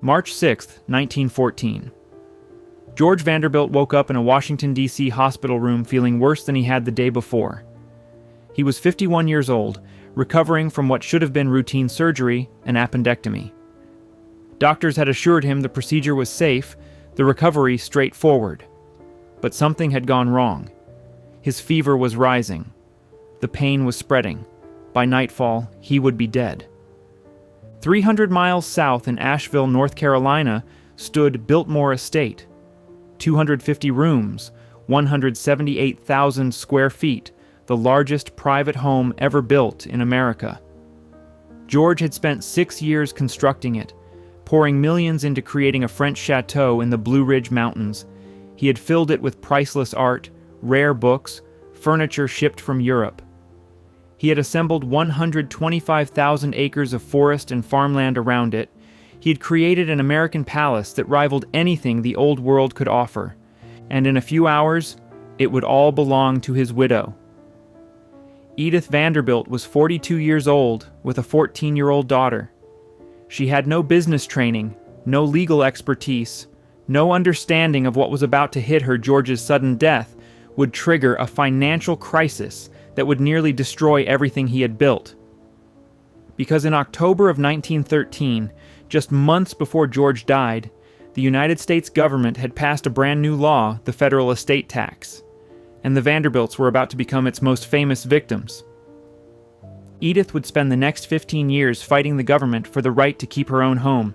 March 6, 1914. George Vanderbilt woke up in a Washington, D.C. hospital room feeling worse than he had the day before. He was 51 years old, recovering from what should have been routine surgery, an appendectomy. Doctors had assured him the procedure was safe, the recovery straightforward. But something had gone wrong. His fever was rising. The pain was spreading. By nightfall, he would be dead. 300 miles south in Asheville, North Carolina, stood Biltmore Estate. 250 rooms, 178,000 square feet, the largest private home ever built in America. George had spent 6 years constructing it, pouring millions into creating a French chateau in the Blue Ridge Mountains. He had filled it with priceless art, rare books, furniture shipped from Europe. He had assembled 125,000 acres of forest and farmland around it. He had created an American palace that rivaled anything the old world could offer. And in a few hours, it would all belong to his widow. Edith Vanderbilt was 42 years old with a 14-year-old daughter. She had no business training, no legal expertise, no understanding of what was about to hit her. George's sudden death would trigger a financial crisis that would nearly destroy everything he had built. Because in October of 1913, just months before George died, the United States government had passed a brand new law, the federal estate tax, and the Vanderbilts were about to become its most famous victims. Edith would spend the next 15 years fighting the government for the right to keep her own home.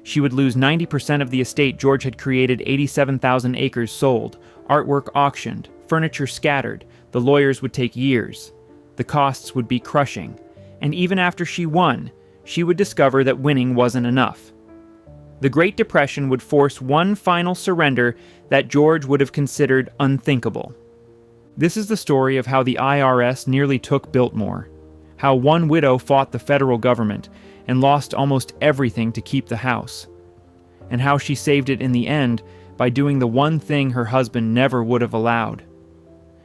She would lose 90% of the estate George had created. 87,000 acres sold, artwork auctioned, furniture scattered. The lawyers would take years. The costs would be crushing. And even after she won, she would discover that winning wasn't enough. The Great Depression would force one final surrender that George would have considered unthinkable. This is the story of how the IRS nearly took Biltmore, how one widow fought the federal government and lost almost everything to keep the house, and how she saved it in the end by doing the one thing her husband never would have allowed.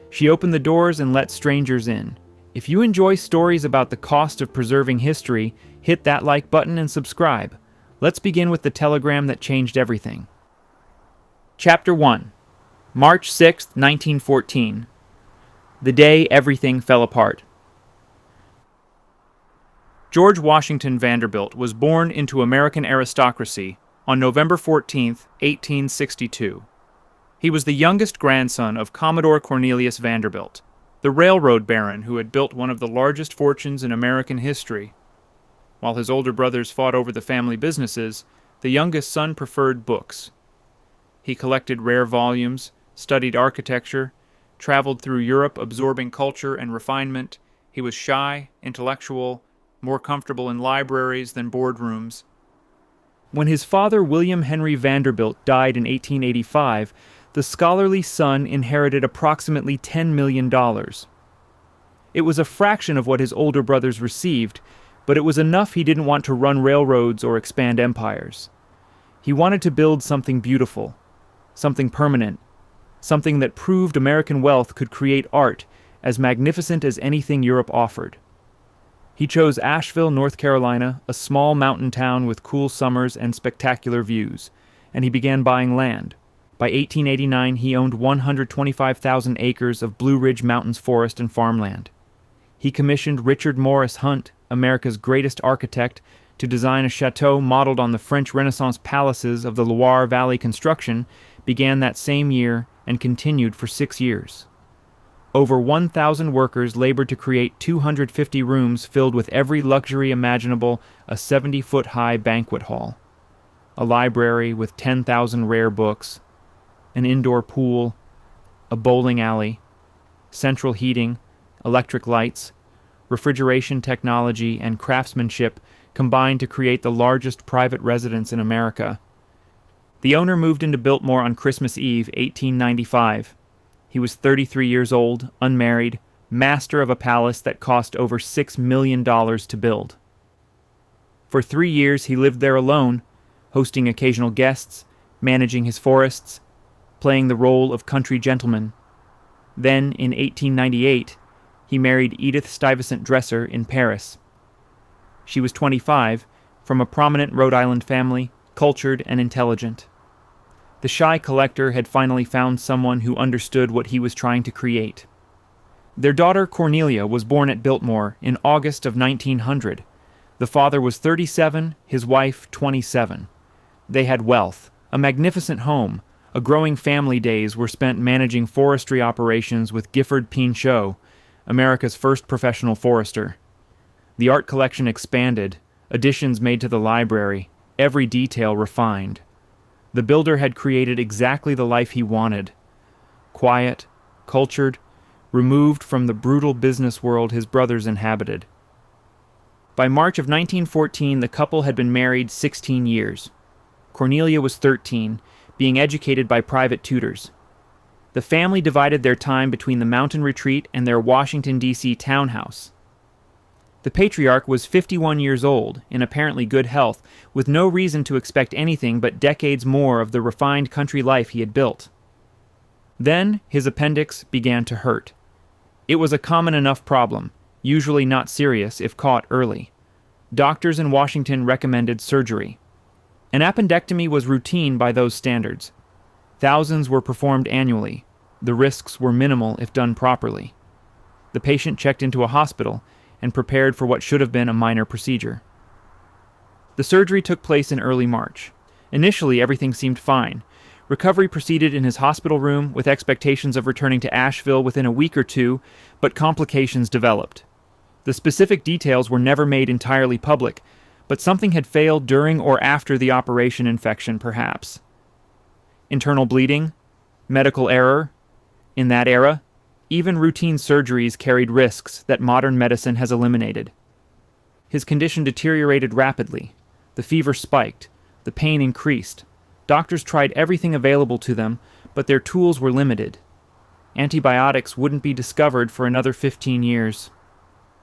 She opened the doors and let strangers in. If you enjoy stories about the cost of preserving history, hit that like button and subscribe. Let's begin with the telegram that changed everything. Chapter 1. March 6, 1914. The day everything fell apart. George Washington Vanderbilt was born into American aristocracy on November 14, 1862. He was the youngest grandson of Commodore Cornelius Vanderbilt, the railroad baron who had built one of the largest fortunes in American history. While his older brothers fought over the family businesses, the youngest son preferred books. He collected rare volumes, studied architecture, traveled through Europe absorbing culture and refinement. He was shy, intellectual, more comfortable in libraries than boardrooms. When his father, William Henry Vanderbilt, died in 1885, the scholarly son inherited approximately $10 million. It was a fraction of what his older brothers received, but it was enough. He didn't want to run railroads or expand empires. He wanted to build something beautiful, something permanent, something that proved American wealth could create art as magnificent as anything Europe offered. He chose Asheville, North Carolina, a small mountain town with cool summers and spectacular views, and he began buying land. By 1889, he owned 125,000 acres of Blue Ridge Mountains forest and farmland. He commissioned Richard Morris Hunt, America's greatest architect, to design a chateau modeled on the French Renaissance palaces of the Loire Valley. Construction began that same year and continued for 6 years. Over 1,000 workers labored to create 250 rooms filled with every luxury imaginable, a 70-foot-high banquet hall, a library with 10,000 rare books, an indoor pool, a bowling alley, central heating, electric lights, refrigeration technology, and craftsmanship combined to create the largest private residence in America. The owner moved into Biltmore on Christmas Eve, 1895. He was 33 years old, unmarried, master of a palace that cost over $6 million to build. For 3 years he lived there alone, hosting occasional guests, managing his forests, playing the role of country gentleman. Then, in 1898, he married Edith Stuyvesant Dresser in Paris. She was 25, from a prominent Rhode Island family, cultured, and intelligent. The shy collector had finally found someone who understood what he was trying to create. Their daughter Cornelia was born at Biltmore in August of 1900. The father was 37, his wife 27. They had wealth, a magnificent home. A growing family days were spent managing forestry operations with Gifford Pinchot, America's first professional forester. The art collection expanded, additions made to the library, every detail refined. The builder had created exactly the life he wanted. Quiet, cultured, removed from the brutal business world his brothers inhabited. By March of 1914, the couple had been married 16 years. Cornelia was 13, being educated by private tutors. The family divided their time between the mountain retreat and their Washington, D.C. townhouse. The patriarch was 51 years old, in apparently good health, with no reason to expect anything but decades more of the refined country life he had built. Then his appendix began to hurt. It was a common enough problem, usually not serious if caught early. Doctors in Washington recommended surgery. An appendectomy was routine by those standards. Thousands were performed annually. The risks were minimal if done properly. The patient checked into a hospital and prepared for what should have been a minor procedure. The surgery took place in early March. Initially, everything seemed fine. Recovery proceeded in his hospital room with expectations of returning to Asheville within a week or two, but complications developed. The specific details were never made entirely public, but something had failed during or after the operation infection, perhaps. Internal bleeding? Medical error? In that era, even routine surgeries carried risks that modern medicine has eliminated. His condition deteriorated rapidly. The fever spiked. The pain increased. Doctors tried everything available to them, but their tools were limited. Antibiotics wouldn't be discovered for another 15 years.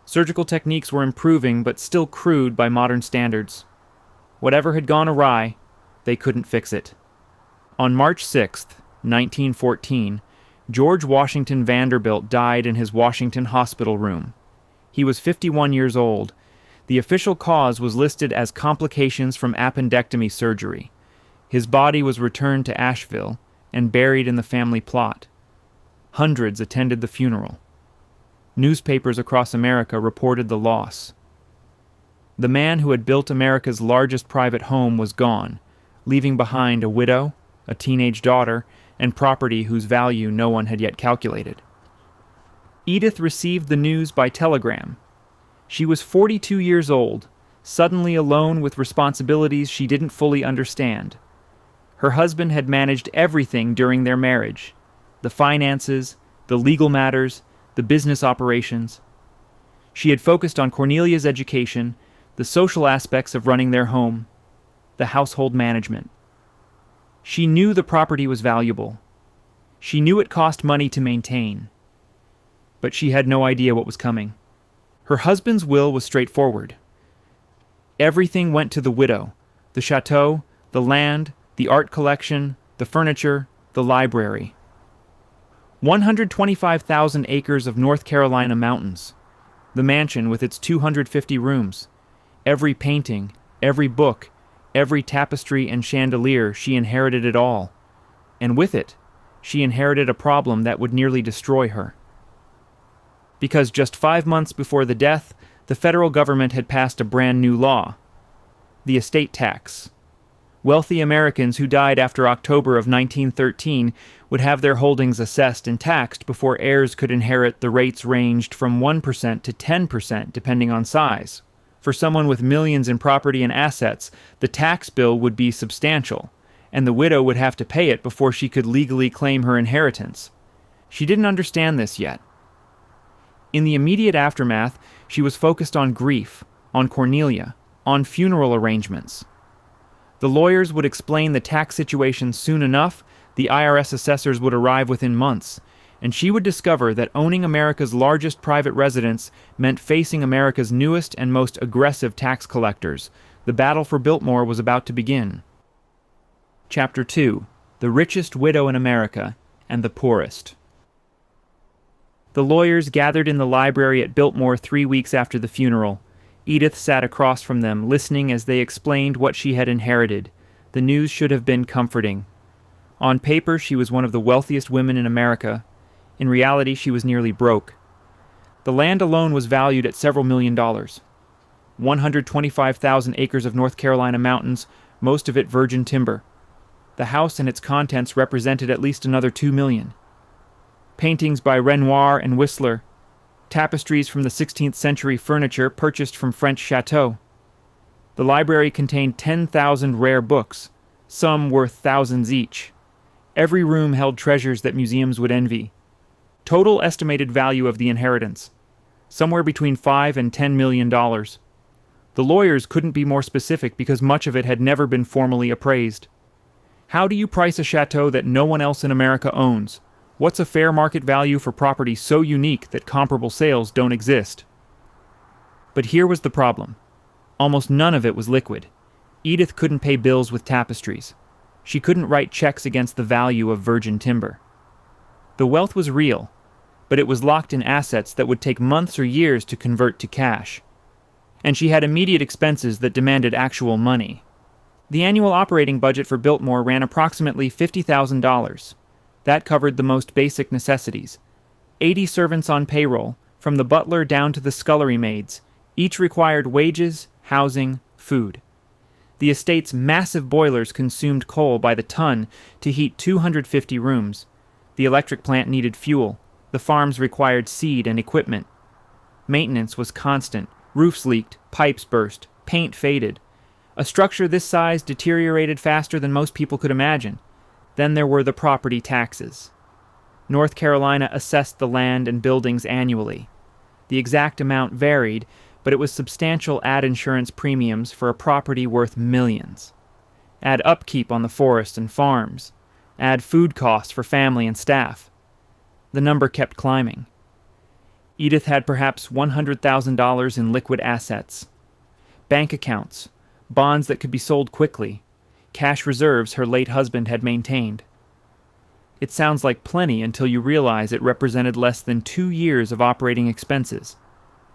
Surgical techniques were improving, but still crude by modern standards. Whatever had gone awry, they couldn't fix it. On March 6, 1914, George Washington Vanderbilt died in his Washington hospital room. He was 51 years old. The official cause was listed as complications from appendectomy surgery. His body was returned to Asheville and buried in the family plot. Hundreds attended the funeral. Newspapers across America reported the loss. The man who had built America's largest private home was gone, leaving behind a widow, a teenage daughter, and property whose value no one had yet calculated. Edith received the news by telegram. She was 42 years old, suddenly alone with responsibilities she didn't fully understand. Her husband had managed everything during their marriage: the finances, the legal matters, the business operations. She had focused on Cornelia's education, the social aspects of running their home, the household management. She knew the property was valuable. She knew it cost money to maintain. But she had no idea what was coming. Her husband's will was straightforward. Everything went to the widow: the chateau, the land, the art collection, the furniture, the library. 125,000 acres of North Carolina mountains. The mansion with its 250 rooms. Every painting, every book, every tapestry and chandelier, she inherited it all. And with it, she inherited a problem that would nearly destroy her. Because just 5 months before the death, the federal government had passed a brand new law: the estate tax. Wealthy Americans who died after October of 1913 would have their holdings assessed and taxed before heirs could inherit. The rates ranged from 1% to 10% depending on size. For someone with millions in property and assets, the tax bill would be substantial, and the widow would have to pay it before she could legally claim her inheritance. She didn't understand this yet. In the immediate aftermath, she was focused on grief, on Cornelia, on funeral arrangements. The lawyers would explain the tax situation soon enough, the IRS assessors would arrive within months, and she would discover that owning America's largest private residence meant facing America's newest and most aggressive tax collectors. The battle for Biltmore was about to begin. Chapter 2: The Richest Widow in America and the Poorest. The lawyers gathered in the library at Biltmore 3 weeks after the funeral. Edith sat across from them, listening as they explained what she had inherited: The news should have been comforting. On paper, she was one of the wealthiest women in America. In reality, she was nearly broke. The land alone was valued at several $1,000,000. 125,000 acres of North Carolina mountains, most of it virgin timber. The house and its contents represented at least another $2 million. Paintings by Renoir and Whistler, tapestries from the 16th century, furniture purchased from French chateaux. The library contained 10,000 rare books, some worth thousands each. Every room held treasures that museums would envy. Total estimated value of the inheritance, somewhere between $5 and $10 million. The lawyers couldn't be more specific because much of it had never been formally appraised. How do you price a chateau that no one else in America owns? What's a fair market value for property so unique that comparable sales don't exist? But here was the problem. Almost none of it was liquid. Edith couldn't pay bills with tapestries. She couldn't write checks against the value of virgin timber. The wealth was real, but it was locked in assets that would take months or years to convert to cash. And she had immediate expenses that demanded actual money. The annual operating budget for Biltmore ran approximately $50,000. That covered the most basic necessities. 80 servants on payroll, from the butler down to the scullery maids, each required wages, housing, food. The estate's massive boilers consumed coal by the ton to heat 250 rooms. The electric plant needed fuel. The farms required seed and equipment. Maintenance was constant. Roofs leaked, pipes burst, paint faded. A structure this size deteriorated faster than most people could imagine. Then there were the property taxes. North Carolina assessed the land and buildings annually. The exact amount varied, but it was substantial. Add insurance premiums for a property worth millions. Add upkeep on the forest and farms. Add food costs for family and staff. The number kept climbing. Edith had perhaps $100,000 in liquid assets. Bank accounts, bonds that could be sold quickly, cash reserves her late husband had maintained. It sounds like plenty until you realize it represented less than 2 years of operating expenses.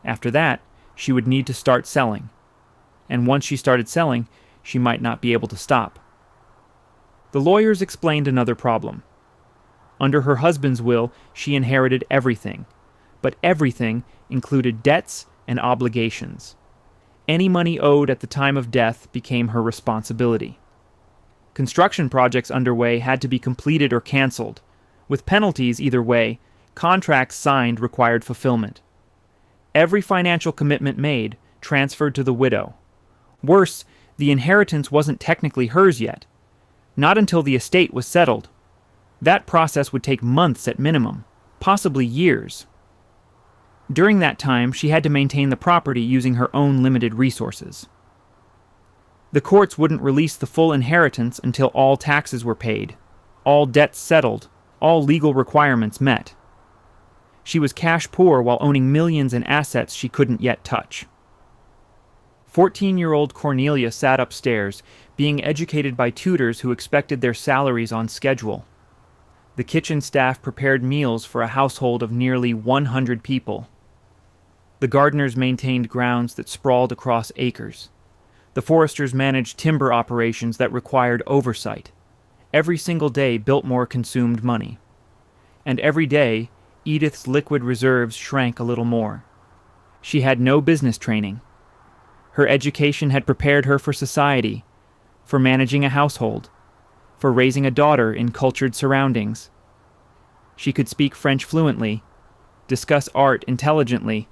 After that, she would need to start selling. And once she started selling, she might not be able to stop. The lawyers explained another problem. Under her husband's will, she inherited everything, but everything included debts and obligations. Any money owed at the time of death became her responsibility. Construction projects underway had to be completed or canceled. With penalties either way, contracts signed required fulfillment. Every financial commitment made transferred to the widow. Worse, the inheritance wasn't technically hers yet. Not until the estate was settled. That process would take months at minimum, possibly years. During that time, she had to maintain the property using her own limited resources. The courts wouldn't release the full inheritance until all taxes were paid, all debts settled, all legal requirements met. She was cash poor while owning millions in assets she couldn't yet touch. 14-year-old Cornelia sat upstairs, being educated by tutors who expected their salaries on schedule. The kitchen staff prepared meals for a household of nearly 100 people. The gardeners maintained grounds that sprawled across acres. The foresters managed timber operations that required oversight. Every single day, Biltmore consumed money. And every day, Edith's liquid reserves shrank a little more. She had no business training. Her education had prepared her for society, for managing a household, for raising a daughter in cultured surroundings. She could speak French fluently, discuss art intelligently,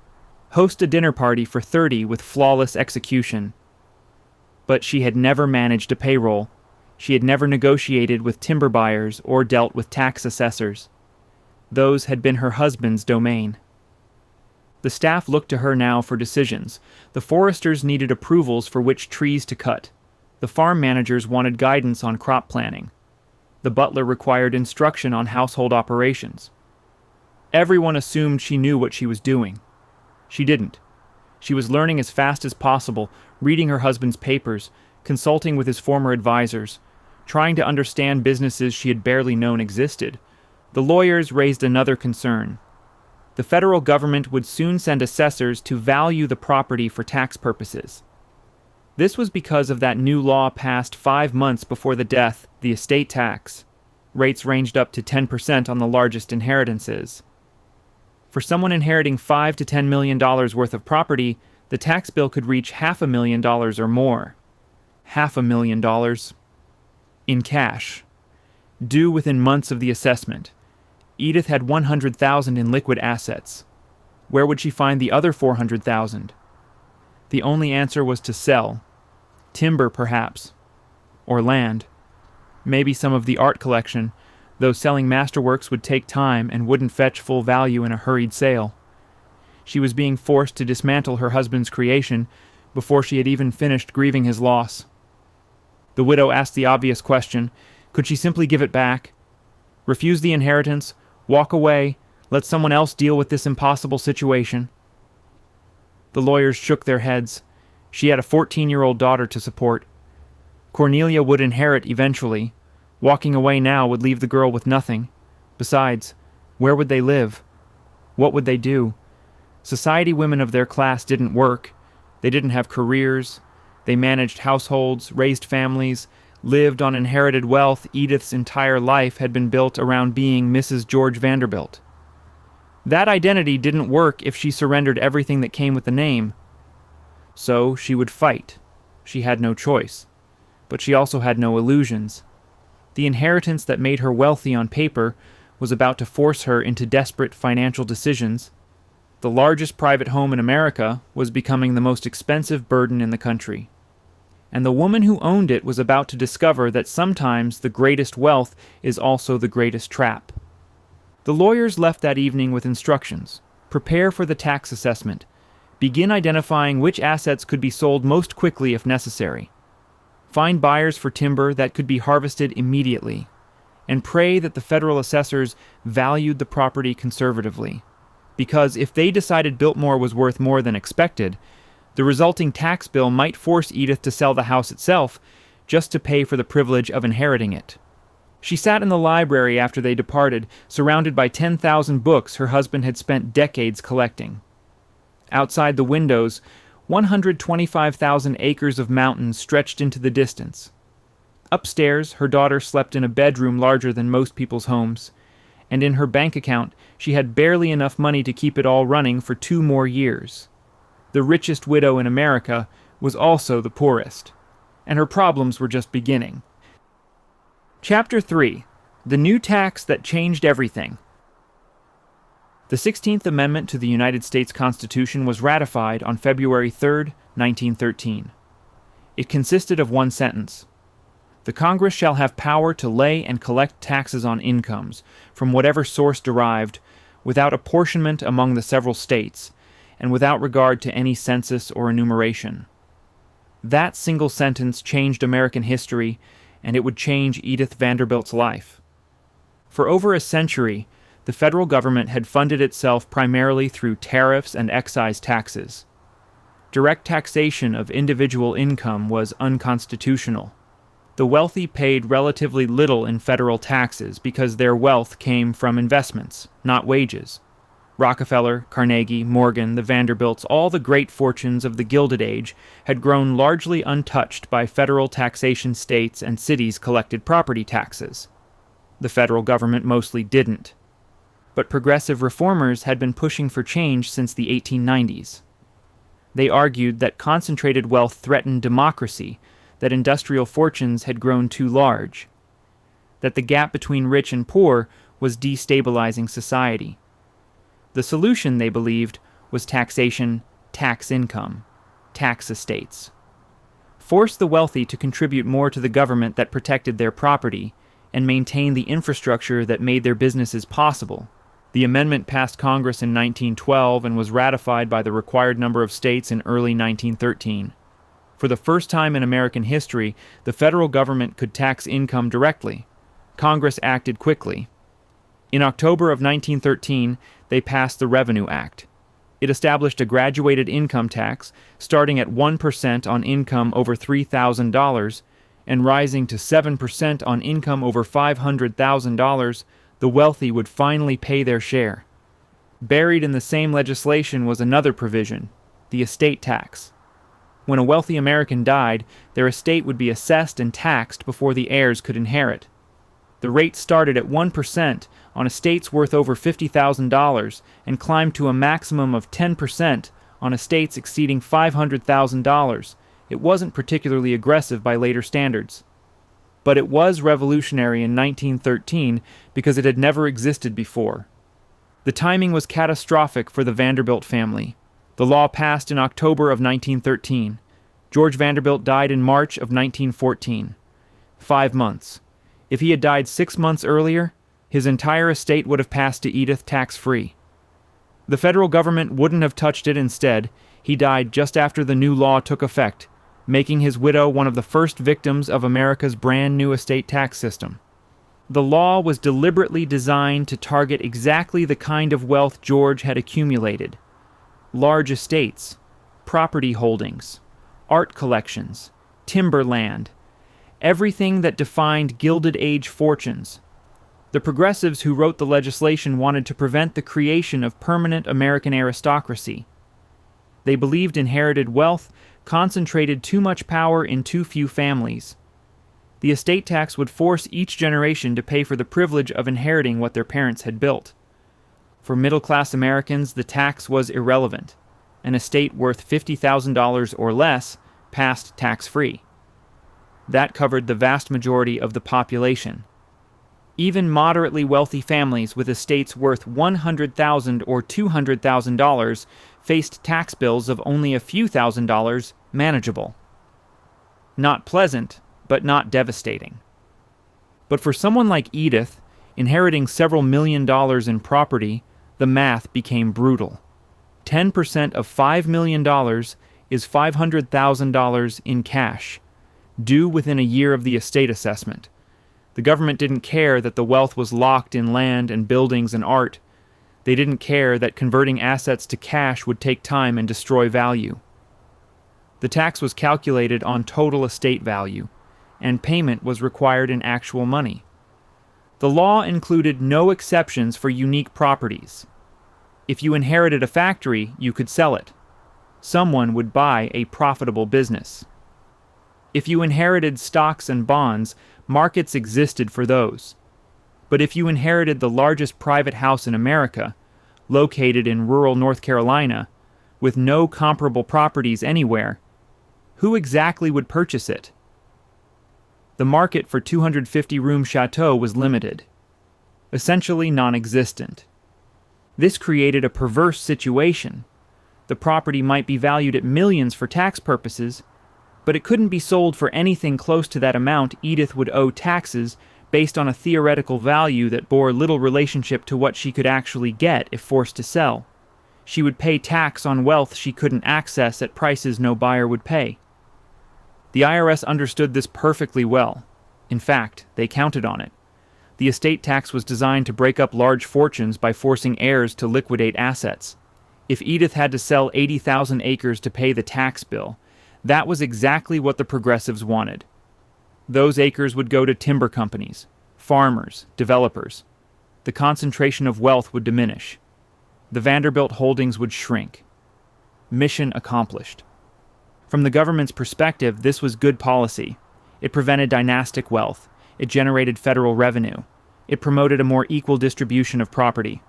host a dinner party for 30 with flawless execution. But she had never managed a payroll. She had never negotiated with timber buyers or dealt with tax assessors. Those had been her husband's domain. The staff looked to her now for decisions. The foresters needed approvals for which trees to cut. The farm managers wanted guidance on crop planning. The butler required instruction on household operations. Everyone assumed she knew what she was doing. She didn't. She was learning as fast as possible, reading her husband's papers, consulting with his former advisors, trying to understand businesses she had barely known existed. The lawyers raised another concern. The federal government would soon send assessors to value the property for tax purposes. This was because of that new law passed 5 months before the death, the estate tax. Rates ranged up to 10% on the largest inheritances. For someone inheriting $5 to $10 million worth of property, the tax bill could reach $500,000 or more. $500,000 in cash, due within months of the assessment. Edith had $100,000 in liquid assets. Where would she find the other $400,000? The only answer was to sell. Timber, perhaps. Or land. Maybe some of the art collection, though selling masterworks would take time and wouldn't fetch full value in a hurried sale. She was being forced to dismantle her husband's creation before she had even finished grieving his loss. The widow asked the obvious question: could she simply give it back? Refuse the inheritance, walk away, let someone else deal with this impossible situation? The lawyers shook their heads. She had a 14-year-old daughter to support. Cornelia would inherit eventually. Walking away now would leave the girl with nothing. Besides, where would they live? What would they do? Society women of their class didn't work. They didn't have careers. They managed households, raised families, lived on inherited wealth. Edith's entire life had been built around being Mrs. George Vanderbilt. That identity didn't work if she surrendered everything that came with the name. So she would fight. She had no choice. But she also had no illusions. The inheritance that made her wealthy on paper was about to force her into desperate financial decisions. The largest private home in America was becoming the most expensive burden in the country. And the woman who owned it was about to discover that sometimes the greatest wealth is also the greatest trap. The lawyers left that evening with instructions. Prepare for the tax assessment. Begin identifying which assets could be sold most quickly if necessary. Find buyers for timber that could be harvested immediately. And pray that the federal assessors valued the property conservatively. Because if they decided Biltmore was worth more than expected, the resulting tax bill might force Edith to sell the house itself just to pay for the privilege of inheriting it. She sat in the library after they departed, surrounded by 10,000 books her husband had spent decades collecting. Outside the windows, 125,000 acres of mountains stretched into the distance. Upstairs, her daughter slept in a bedroom larger than most people's homes, and in her bank account, she had barely enough money to keep it all running for 2 more years. The richest widow in America was also the poorest, and her problems were just beginning. Chapter 3: The New Tax That Changed Everything. The 16th Amendment to the United States Constitution was ratified on February 3, 1913. It consisted of one sentence: "The Congress shall have power to lay and collect taxes on incomes, from whatever source derived, without apportionment among the several states, and without regard to any census or enumeration." That single sentence changed American history, and it would change Edith Vanderbilt's life. For over a century, the federal government had funded itself primarily through tariffs and excise taxes. Direct taxation of individual income was unconstitutional. The wealthy paid relatively little in federal taxes because their wealth came from investments, not wages. Rockefeller, Carnegie, Morgan, the Vanderbilts, all the great fortunes of the Gilded Age had grown largely untouched by federal taxation. States and cities collected property taxes. The federal government mostly didn't. But progressive reformers had been pushing for change since the 1890s. They argued that concentrated wealth threatened democracy, that industrial fortunes had grown too large, that the gap between rich and poor was destabilizing society. The solution, they believed, was taxation, tax income, tax estates. Force the wealthy to contribute more to the government that protected their property, and maintain the infrastructure that made their businesses possible. The amendment passed Congress in 1912 and was ratified by the required number of states in early 1913. For the first time in American history, the federal government could tax income directly. Congress acted quickly. In October of 1913, they passed the Revenue Act. It established a graduated income tax, starting at 1% on income over $3,000 and rising to 7% on income over $500,000. The wealthy would finally pay their share. Buried in the same legislation was another provision, the estate tax. When a wealthy American died, their estate would be assessed and taxed before the heirs could inherit. The rate started at 1% on estates worth over $50,000 and climbed to a maximum of 10% on estates exceeding $500,000. It wasn't particularly aggressive by later standards. But it was revolutionary in 1913 because it had never existed before. The timing was catastrophic for the Vanderbilt family. The law passed in October of 1913. George Vanderbilt died in March of 1914. 5 months. If he had died 6 months earlier, his entire estate would have passed to Edith tax-free. The federal government wouldn't have touched it. Instead, he died just after the new law took effect, making his widow one of the first victims of America's brand new estate tax system. The law was deliberately designed to target exactly the kind of wealth George had accumulated: large estates, property holdings, art collections, timberland, everything that defined Gilded Age fortunes. The progressives who wrote the legislation wanted to prevent the creation of permanent American aristocracy. They believed inherited wealth concentrated too much power in too few families. The estate tax would force each generation to pay for the privilege of inheriting what their parents had built. For middle-class Americans, the tax was irrelevant. An estate worth $50,000 or less passed tax-free. That covered the vast majority of the population. Even moderately wealthy families with estates worth $100,000 or $200,000 faced tax bills of only a few $1,000s, manageable. Not pleasant, but not devastating. But for someone like Edith, inheriting several $1 million in property, the math became brutal. 10% of $5 million is $500,000 in cash, due within a year of the estate assessment. The government didn't care that the wealth was locked in land and buildings and art. They didn't care that converting assets to cash would take time and destroy value. The tax was calculated on total estate value, and payment was required in actual money. The law included no exceptions for unique properties. If you inherited a factory, you could sell it. Someone would buy a profitable business. If you inherited stocks and bonds, markets existed for those. But if you inherited the largest private house in America, located in rural North Carolina, with no comparable properties anywhere, who exactly would purchase it? The market for 250-room chateau was limited, essentially non-existent. This created a perverse situation. The property might be valued at millions for tax purposes, but it couldn't be sold for anything close to that amount. Edith would owe taxes based on a theoretical value that bore little relationship to what she could actually get if forced to sell. She would pay tax on wealth she couldn't access at prices no buyer would pay. The IRS understood this perfectly well. In fact, they counted on it. The estate tax was designed to break up large fortunes by forcing heirs to liquidate assets. If Edith had to sell 80,000 acres to pay the tax bill, that was exactly what the progressives wanted. Those acres would go to timber companies, farmers, developers. The concentration of wealth would diminish. The Vanderbilt holdings would shrink. Mission accomplished. From the government's perspective, this was good policy. It prevented dynastic wealth. It generated federal revenue. It promoted a more equal distribution of property.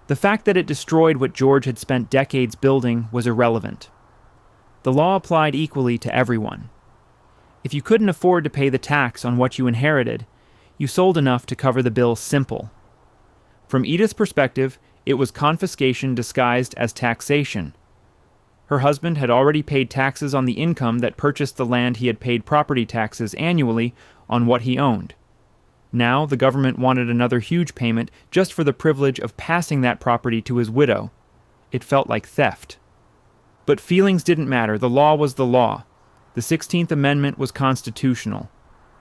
The fact that it destroyed what George had spent decades building was irrelevant. The law applied equally to everyone. If you couldn't afford to pay the tax on what you inherited, you sold enough to cover the bill. Simple. From Edith's perspective, it was confiscation disguised as taxation. Her husband had already paid taxes on the income that purchased the land. He had paid property taxes annually on what he owned. Now the government wanted another huge payment just for the privilege of passing that property to his widow. It felt like theft. But feelings didn't matter. The law was the law. The 16th Amendment was constitutional.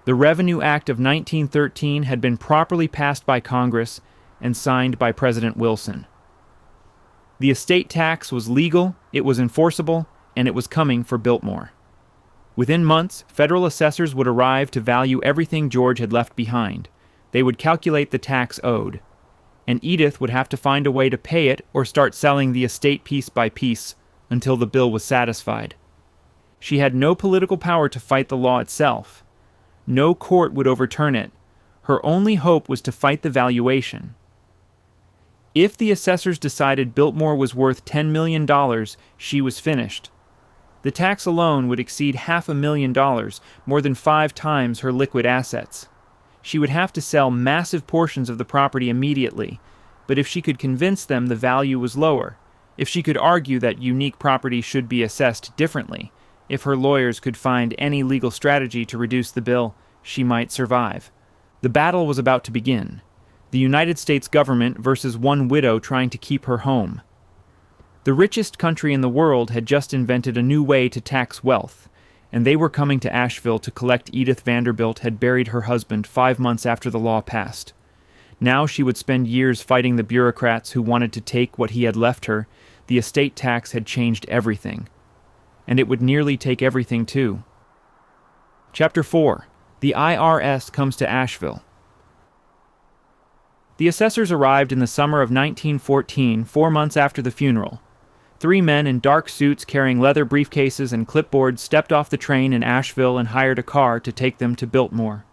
The Revenue Act of 1913 had been properly passed by Congress and signed by President Wilson. The estate tax was legal, it was enforceable, and it was coming for Biltmore. Within months, federal assessors would arrive to value everything George had left behind. They would calculate the tax owed, and Edith would have to find a way to pay it or start selling the estate piece by piece until the bill was satisfied. She had no political power to fight the law itself. No court would overturn it. Her only hope was to fight the valuation. If the assessors decided Biltmore was worth $10 million, she was finished. The tax alone would exceed $500,000, more than 5 times her liquid assets. She would have to sell massive portions of the property immediately, but if she could convince them the value was lower, if she could argue that unique property should be assessed differently, if her lawyers could find any legal strategy to reduce the bill, she might survive. The battle was about to begin. The United States government versus one widow trying to keep her home. The richest country in the world had just invented a new way to tax wealth, and they were coming to Asheville to collect Edith Vanderbilt had buried her husband 5 months after the law passed. Now she would spend years fighting the bureaucrats who wanted to take what he had left her. The estate tax had changed everything. And it would nearly take everything too. Chapter 4. The IRS comes to Asheville. The assessors arrived in the summer of 1914, 4 months after the funeral. 3 men in dark suits carrying leather briefcases and clipboards stepped off the train in Asheville and hired a car to take them to Biltmore.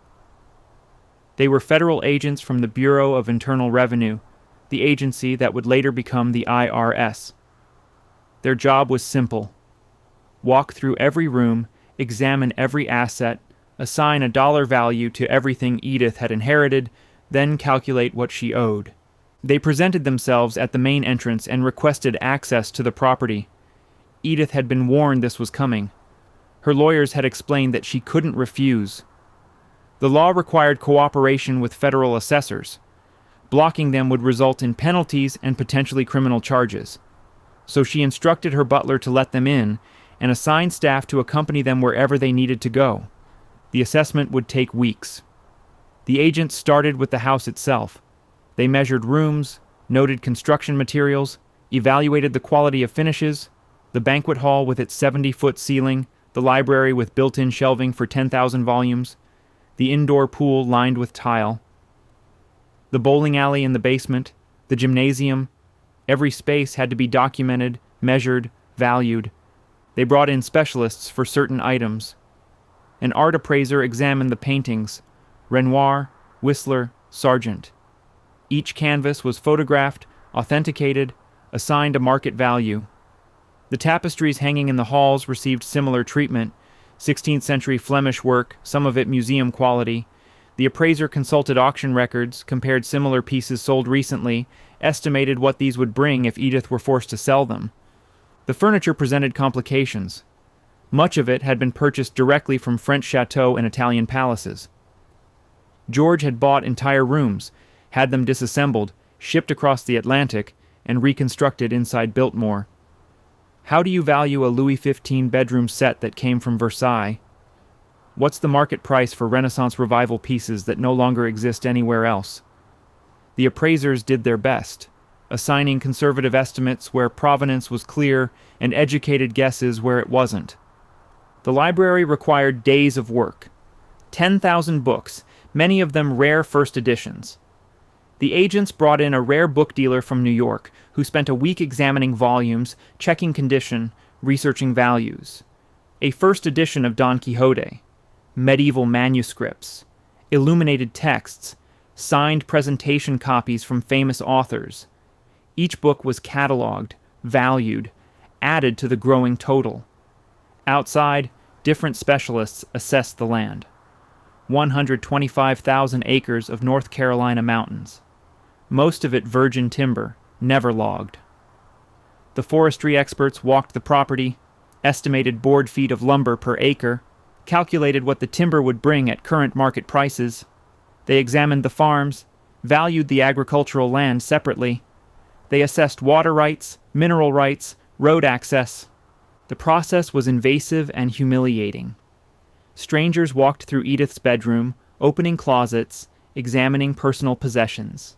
They were federal agents from the Bureau of Internal Revenue, the agency that would later become the IRS. Their job was simple. Walk through every room, examine every asset, assign a dollar value to everything Edith had inherited, then calculate what she owed. They presented themselves at the main entrance and requested access to the property. Edith had been warned this was coming. Her lawyers had explained that she couldn't refuse. The law required cooperation with federal assessors. Blocking them would result in penalties and potentially criminal charges. So she instructed her butler to let them in and assigned staff to accompany them wherever they needed to go. The assessment would take weeks. The agents started with the house itself. They measured rooms, noted construction materials, evaluated the quality of finishes, the banquet hall with its 70-foot ceiling, the library with built-in shelving for 10,000 volumes, the indoor pool lined with tile, the bowling alley in the basement, the gymnasium. Every space had to be documented, measured, valued. They brought in specialists for certain items. An art appraiser examined the paintings: Renoir, Whistler, Sargent. Each canvas was photographed, authenticated, assigned a market value. The tapestries hanging in the halls received similar treatment: 16th century Flemish work, some of it museum quality. The appraiser consulted auction records, compared similar pieces sold recently, estimated what these would bring if Edith were forced to sell them. The furniture presented complications. Much of it had been purchased directly from French chateaux and Italian palaces. George had bought entire rooms, had them disassembled, shipped across the Atlantic, and reconstructed inside Biltmore. How do you value a Louis XV bedroom set that came from Versailles? What's the market price for Renaissance Revival pieces that no longer exist anywhere else? The appraisers did their best, assigning conservative estimates where provenance was clear and educated guesses where it wasn't. The library required days of work. 10,000 books, many of them rare first editions. The agents brought in a rare book dealer from New York who spent a week examining volumes, checking condition, researching values. A first edition of Don Quixote, medieval manuscripts, illuminated texts, signed presentation copies from famous authors. Each book was cataloged, valued, added to the growing total. Outside, different specialists assessed the land. 125,000 acres of North Carolina mountains. Most of it virgin timber, never logged. The forestry experts walked the property, estimated board feet of lumber per acre, calculated what the timber would bring at current market prices. They examined the farms, valued the agricultural land separately. They assessed water rights, mineral rights, road access. The process was invasive and humiliating. Strangers walked through Edith's bedroom, opening closets, examining personal possessions.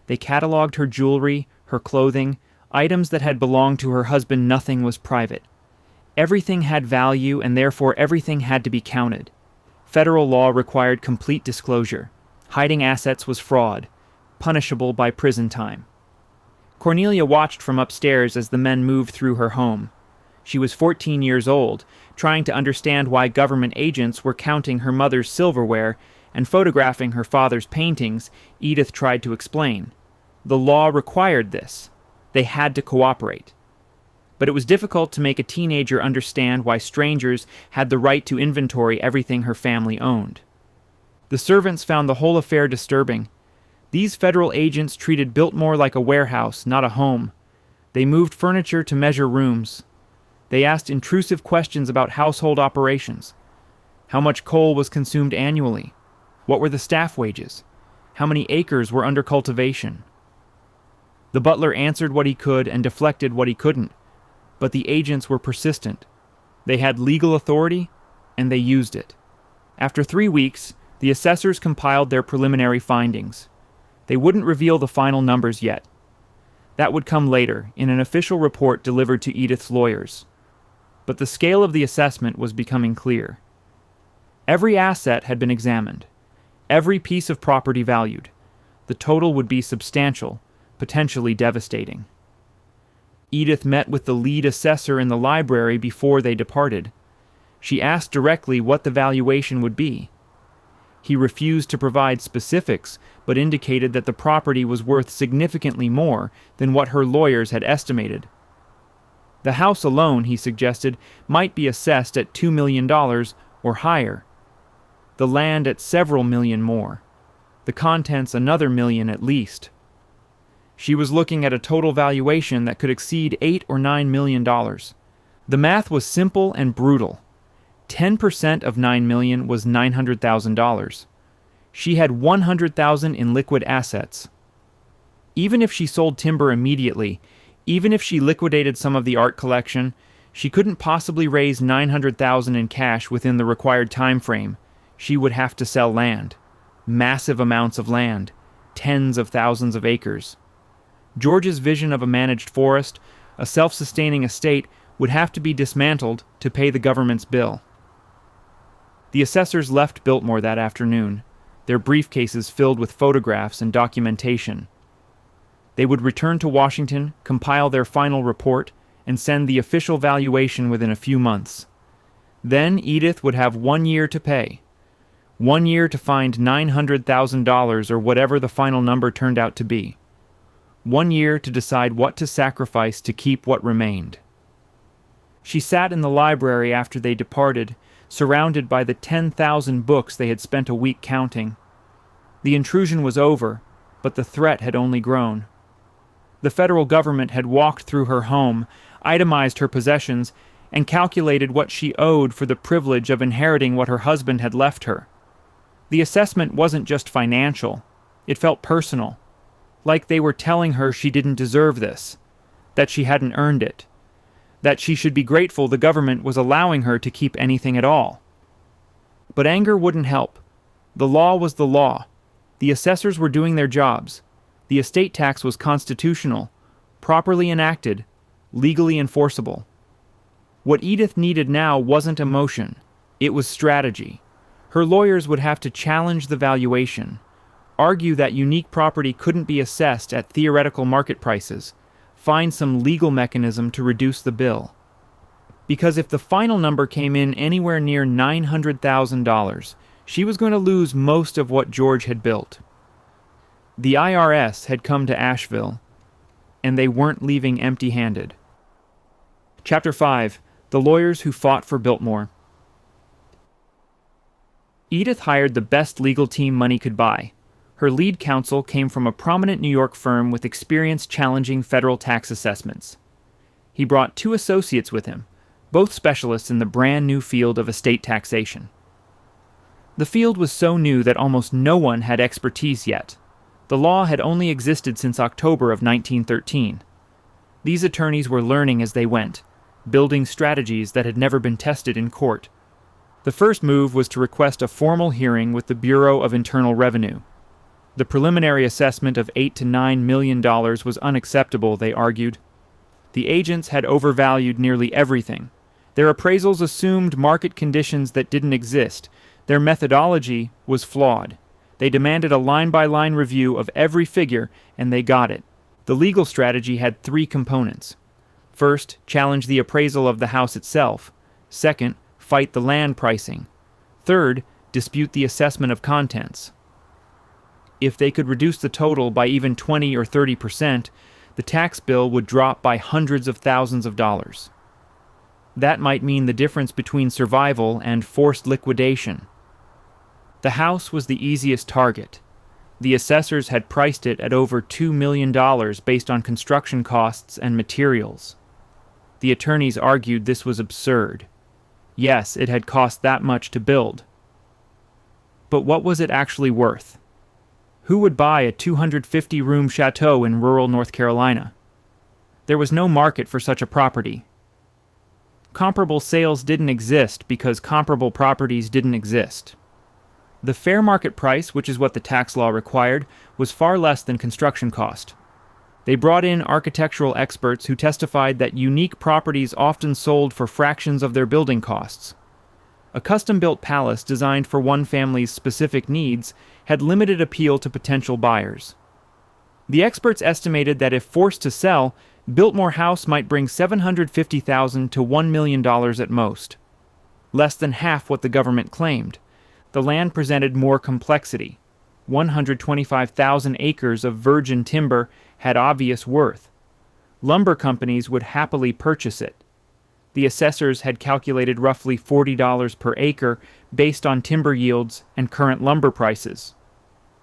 They cataloged her jewelry, her clothing, items that had belonged to her husband. Nothing was private. Everything had value, and therefore everything had to be counted. Federal law required complete disclosure. Hiding assets was fraud, punishable by prison time. Cornelia watched from upstairs as the men moved through her home. She was 14 years old, trying to understand why government agents were counting her mother's silverware and photographing her father's paintings. Edith tried to explain. The law required this. They had to cooperate. But it was difficult to make a teenager understand why strangers had the right to inventory everything her family owned. The servants found the whole affair disturbing. These federal agents treated Biltmore like a warehouse, not a home. They moved furniture to measure rooms. They asked intrusive questions about household operations. How much coal was consumed annually? What were the staff wages? How many acres were under cultivation? The butler answered what he could and deflected what he couldn't, but the agents were persistent. They had legal authority, and they used it. After 3 weeks, the assessors compiled their preliminary findings. They wouldn't reveal the final numbers yet. That would come later, in an official report delivered to Edith's lawyers. But the scale of the assessment was becoming clear. Every asset had been examined, every piece of property valued. The total would be substantial, potentially devastating. Edith met with the lead assessor in the library before they departed. She asked directly what the valuation would be. He refused to provide specifics, but indicated that the property was worth significantly more than what her lawyers had estimated. The house alone, he suggested, might be assessed at $2 million or higher. The land at several million more. The contents another million at least. She was looking at a total valuation that could exceed $8 or $9 million. The math was simple and brutal. 10% of $9 million was $900,000. She had $100,000 in liquid assets. Even if she sold timber immediately, even if she liquidated some of the art collection, she couldn't possibly raise $900,000 in cash within the required time frame. She would have to sell land. Massive amounts of land. Tens of thousands of acres. George's vision of a managed forest, a self-sustaining estate, would have to be dismantled to pay the government's bill. The assessors left Biltmore that afternoon, their briefcases filled with photographs and documentation. They would return to Washington, compile their final report, and send the official valuation within a few months. Then Edith would have 1 year to pay. 1 year to find $900,000 or whatever the final number turned out to be. 1 year to decide what to sacrifice to keep what remained. She sat in the library after they departed, surrounded by the 10,000 books they had spent a week counting. The intrusion was over, but the threat had only grown. The federal government had walked through her home, itemized her possessions, and calculated what she owed for the privilege of inheriting what her husband had left her. The assessment wasn't just financial. It felt personal, like they were telling her she didn't deserve this, that she hadn't earned it, that she should be grateful the government was allowing her to keep anything at all. But anger wouldn't help. The law was the law. The assessors were doing their jobs. The estate tax was constitutional, properly enacted, legally enforceable. What Edith needed now wasn't emotion. It was strategy. Her lawyers would have to challenge the valuation, argue that unique property couldn't be assessed at theoretical market prices, find some legal mechanism to reduce the bill. Because if the final number came in anywhere near $900,000, she was going to lose most of what George had built. The IRS had come to Asheville, and they weren't leaving empty-handed. Chapter 5. The Lawyers Who Fought for Biltmore. Edith hired the best legal team money could buy. Her lead counsel came from a prominent New York firm with experience challenging federal tax assessments. He brought 2 associates with him, both specialists in the brand new field of estate taxation. The field was so new that almost no one had expertise yet. The law had only existed since October of 1913. These attorneys were learning as they went, building strategies that had never been tested in court. The first move was to request a formal hearing with the Bureau of Internal Revenue. The preliminary assessment of $8 to $9 million was unacceptable, they argued. The agents had overvalued nearly everything. Their appraisals assumed market conditions that didn't exist. Their methodology was flawed. They demanded a line-by-line review of every figure, and they got it. The legal strategy had 3 components. First, challenge the appraisal of the house itself. Second, fight the land pricing. Third, dispute the assessment of contents. If they could reduce the total by even 20 or 30%, the tax bill would drop by hundreds of thousands of dollars. That might mean the difference between survival and forced liquidation. The house was the easiest target. The assessors had priced it at over $2 million based on construction costs and materials. The attorneys argued this was absurd. Yes, it had cost that much to build. But what was it actually worth? Who would buy a 250-room chateau in rural North Carolina? There was no market for such a property. Comparable sales didn't exist because comparable properties didn't exist. The fair market price, which is what the tax law required, was far less than construction cost. They brought in architectural experts who testified that unique properties often sold for fractions of their building costs. A custom-built palace designed for one family's specific needs had limited appeal to potential buyers. The experts estimated that if forced to sell, Biltmore House might bring $750,000 to $1 million at most. Less than half what the government claimed. The land presented more complexity. 125,000 acres of virgin timber had obvious worth. Lumber companies would happily purchase it. The assessors had calculated roughly $40 per acre based on timber yields and current lumber prices.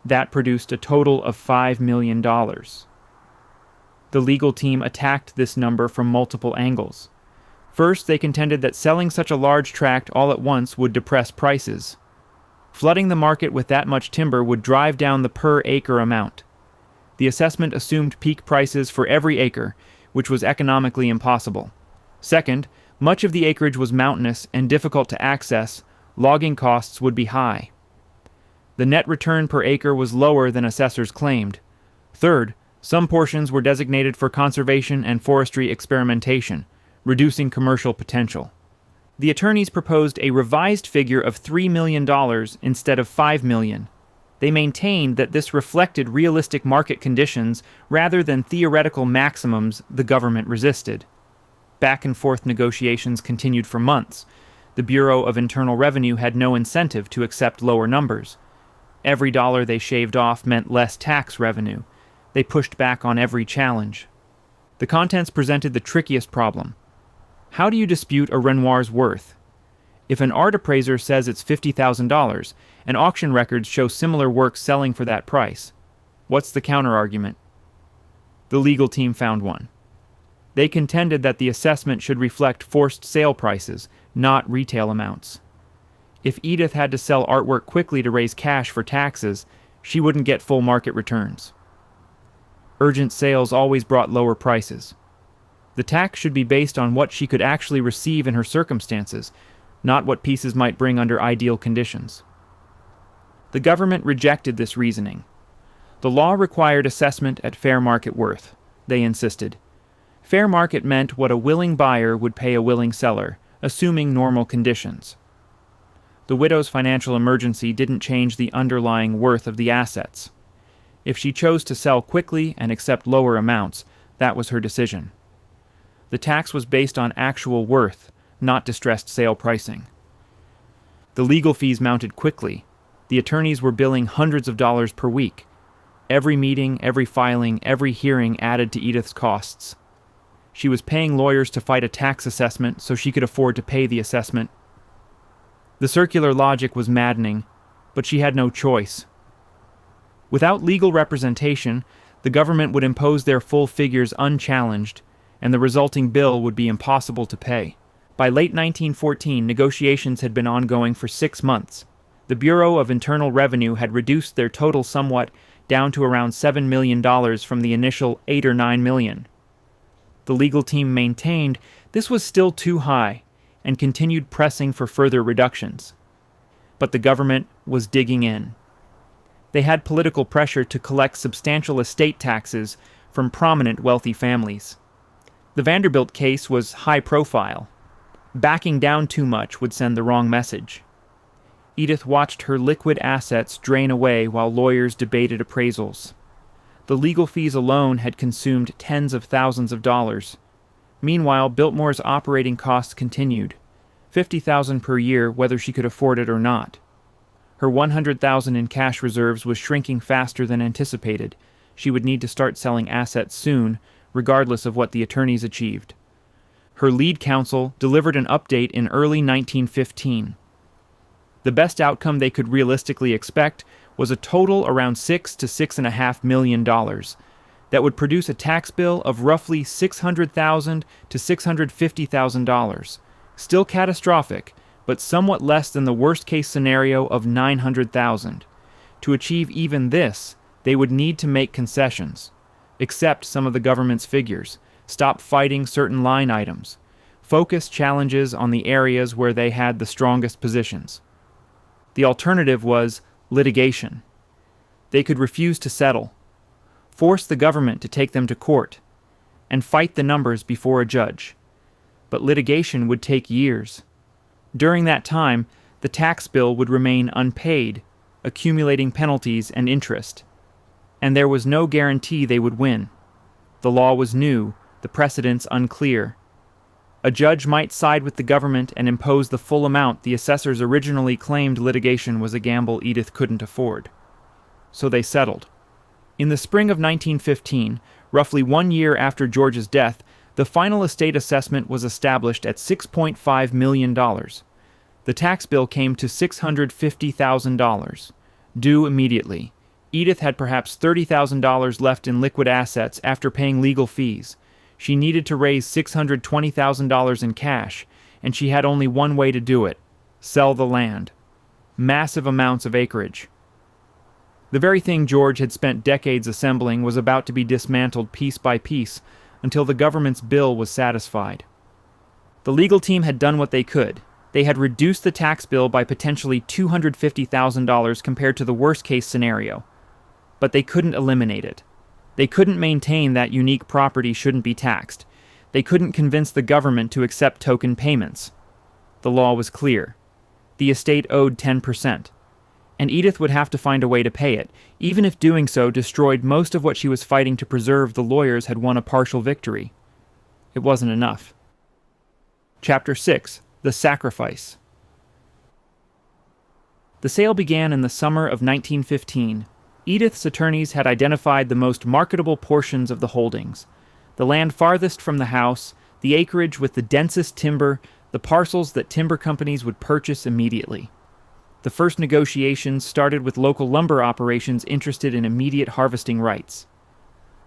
That produced a total of $5 million. The legal team attacked this number from multiple angles. First, they contended that selling such a large tract all at once would depress prices. Flooding the market with that much timber would drive down the per-acre amount. The assessment assumed peak prices for every acre, which was economically impossible. Second, much of the acreage was mountainous and difficult to access. Logging costs would be high. The net return per acre was lower than assessors claimed. Third, some portions were designated for conservation and forestry experimentation, reducing commercial potential. The attorneys proposed a revised figure of $3 million instead of $5 million. They maintained that this reflected realistic market conditions rather than theoretical maximums the government resisted. Back-and-forth negotiations continued for months. The Bureau of Internal Revenue had no incentive to accept lower numbers. Every dollar they shaved off meant less tax revenue. They pushed back on every challenge. The contents presented the trickiest problem. How do you dispute a Renoir's worth? If an art appraiser says it's $50,000, and auction records show similar work selling for that price, what's the counterargument? The legal team found one. They contended that the assessment should reflect forced sale prices, not retail amounts. If Edith had to sell artwork quickly to raise cash for taxes, she wouldn't get full market returns. Urgent sales always brought lower prices. The tax should be based on what she could actually receive in her circumstances, not what pieces might bring under ideal conditions. The government rejected this reasoning. The law required assessment at fair market worth, they insisted. Fair market meant what a willing buyer would pay a willing seller, assuming normal conditions. The widow's financial emergency didn't change the underlying worth of the assets. If she chose to sell quickly and accept lower amounts, that was her decision. The tax was based on actual worth, not distressed sale pricing. The legal fees mounted quickly. The attorneys were billing hundreds of dollars per week. Every meeting, every filing, every hearing added to Edith's costs. She was paying lawyers to fight a tax assessment so she could afford to pay the assessment. The circular logic was maddening, but she had no choice. Without legal representation, the government would impose their full figures unchallenged, and the resulting bill would be impossible to pay. By late 1914, negotiations had been ongoing for 6 months. The Bureau of Internal Revenue had reduced their total somewhat, down to around $7 million from the initial $8 or $9 million. The legal team maintained this was still too high, and continued pressing for further reductions. But the government was digging in. They had political pressure to collect substantial estate taxes from prominent wealthy families. The Vanderbilt case was high profile. Backing down too much would send the wrong message. Edith watched her liquid assets drain away while lawyers debated appraisals. The legal fees alone had consumed tens of thousands of dollars. Meanwhile, Biltmore's operating costs continued, $50,000 per year whether she could afford it or not. Her $100,000 in cash reserves was shrinking faster than anticipated. She would need to start selling assets soon, regardless of what the attorneys achieved. Her lead counsel delivered an update in early 1915. The best outcome they could realistically expect was a total around $6 to $6.5 million that would produce a tax bill of roughly $600,000 to $650,000. Still catastrophic, but somewhat less than the worst-case scenario of $900,000. To achieve even this, they would need to make concessions, accept some of the government's figures, stop fighting certain line items, focus challenges on the areas where they had the strongest positions. The alternative was litigation. They could refuse to settle, force the government to take them to court, and fight the numbers before a judge. But litigation would take years. During that time, the tax bill would remain unpaid, accumulating penalties and interest. And there was no guarantee they would win. The law was new, the precedents unclear. A judge might side with the government and impose the full amount the assessors originally claimed. Litigation was a gamble Edith couldn't afford. So they settled. In the spring of 1915, roughly 1 year after George's death, the final estate assessment was established at $6.5 million. The tax bill came to $650,000, due immediately. Edith had perhaps $30,000 left in liquid assets after paying legal fees. She needed to raise $620,000 in cash, and she had only one way to do it: sell the land. Massive amounts of acreage. The very thing George had spent decades assembling was about to be dismantled piece by piece until the government's bill was satisfied. The legal team had done what they could. They had reduced the tax bill by potentially $250,000 compared to the worst-case scenario. But they couldn't eliminate it. They couldn't maintain that unique property shouldn't be taxed. They couldn't convince the government to accept token payments. The law was clear. The estate owed 10%. And Edith would have to find a way to pay it, even if doing so destroyed most of what she was fighting to preserve. The lawyers had won a partial victory. It wasn't enough. Chapter 6. The Sacrifice. The sale began in the summer of 1915. Edith's attorneys had identified the most marketable portions of the holdings: the land farthest from the house, the acreage with the densest timber, the parcels that timber companies would purchase immediately. The first negotiations started with local lumber operations interested in immediate harvesting rights.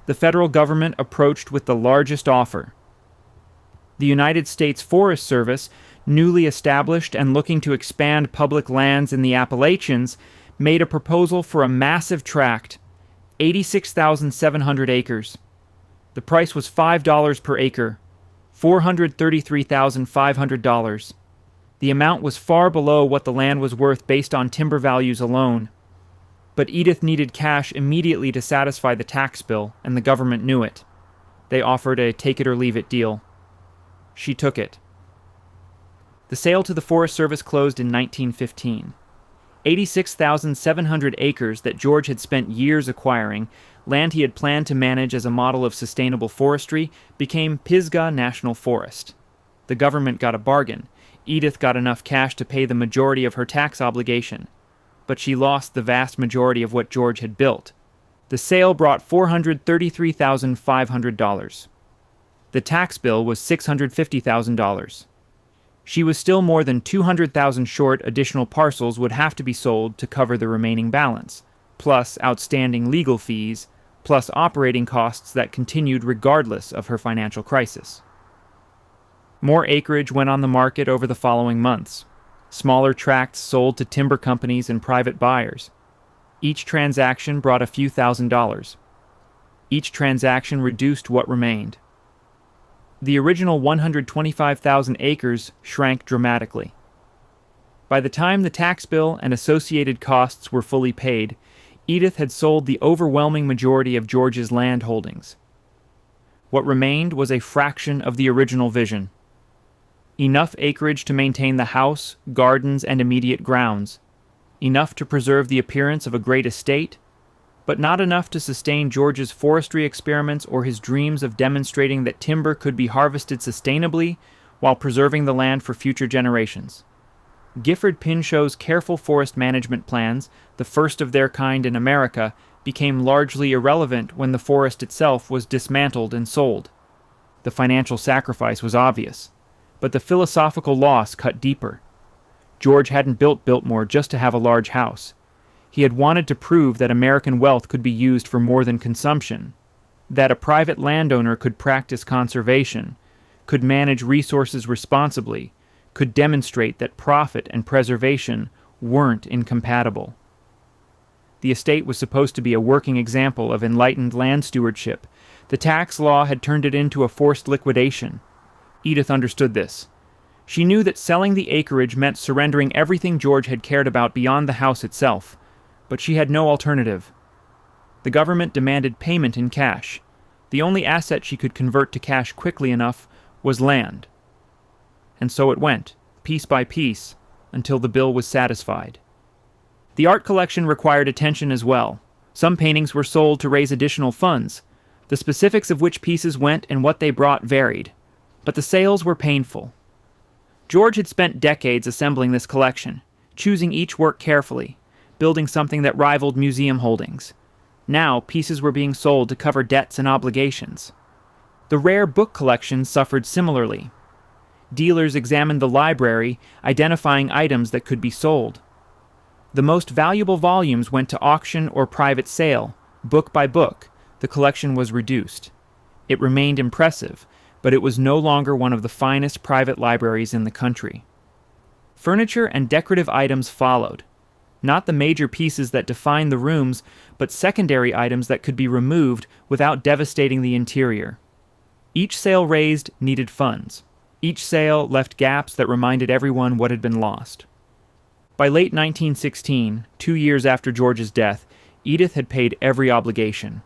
The federal government approached with the largest offer. The United States Forest Service, newly established and looking to expand public lands in the Appalachians, made a proposal for a massive tract, 86,700 acres. The price was $5 per acre, $433,500. The amount was far below what the land was worth based on timber values alone. But Edith needed cash immediately to satisfy the tax bill, and the government knew it. They offered a take-it-or-leave-it deal. She took it. The sale to the Forest Service closed in 1915. 86,700 acres that George had spent years acquiring, land he had planned to manage as a model of sustainable forestry, became Pisgah National Forest. The government got a bargain. Edith got enough cash to pay the majority of her tax obligation, but she lost the vast majority of what George had built. The sale brought $433,500. The tax bill was $650,000. She was still more than $200,000 short. Additional parcels would have to be sold to cover the remaining balance, plus outstanding legal fees, plus operating costs that continued regardless of her financial crisis. More acreage went on the market over the following months. Smaller tracts sold to timber companies and private buyers. Each transaction brought a few $1,000s. Each transaction reduced what remained. The original 125,000 acres shrank dramatically. By the time the tax bill and associated costs were fully paid, Edith had sold the overwhelming majority of George's land holdings. What remained was a fraction of the original vision. Enough acreage to maintain the house, gardens, and immediate grounds. Enough to preserve the appearance of a great estate, but not enough to sustain George's forestry experiments or his dreams of demonstrating that timber could be harvested sustainably while preserving the land for future generations. Gifford Pinchot's careful forest management plans, the first of their kind in America, became largely irrelevant when the forest itself was dismantled and sold. The financial sacrifice was obvious, but the philosophical loss cut deeper. George hadn't built Biltmore just to have a large house. He had wanted to prove that American wealth could be used for more than consumption, that a private landowner could practice conservation, could manage resources responsibly, could demonstrate that profit and preservation weren't incompatible. The estate was supposed to be a working example of enlightened land stewardship. The tax law had turned it into a forced liquidation. Edith understood this. She knew that selling the acreage meant surrendering everything George had cared about beyond the house itself, but she had no alternative. The government demanded payment in cash. The only asset she could convert to cash quickly enough was land. And so it went, piece by piece, until the bill was satisfied. The art collection required attention as well. Some paintings were sold to raise additional funds. The specifics of which pieces went and what they brought varied, but the sales were painful. George had spent decades assembling this collection, choosing each work carefully, building something that rivaled museum holdings. Now, pieces were being sold to cover debts and obligations. The rare book collection suffered similarly. Dealers examined the library, identifying items that could be sold. The most valuable volumes went to auction or private sale. Book by book, the collection was reduced. It remained impressive, but it was no longer one of the finest private libraries in the country. Furniture and decorative items followed. Not the major pieces that defined the rooms, but secondary items that could be removed without devastating the interior. Each sale raised needed funds. Each sale left gaps that reminded everyone what had been lost. By late 1916, 2 years after George's death, Edith had paid every obligation.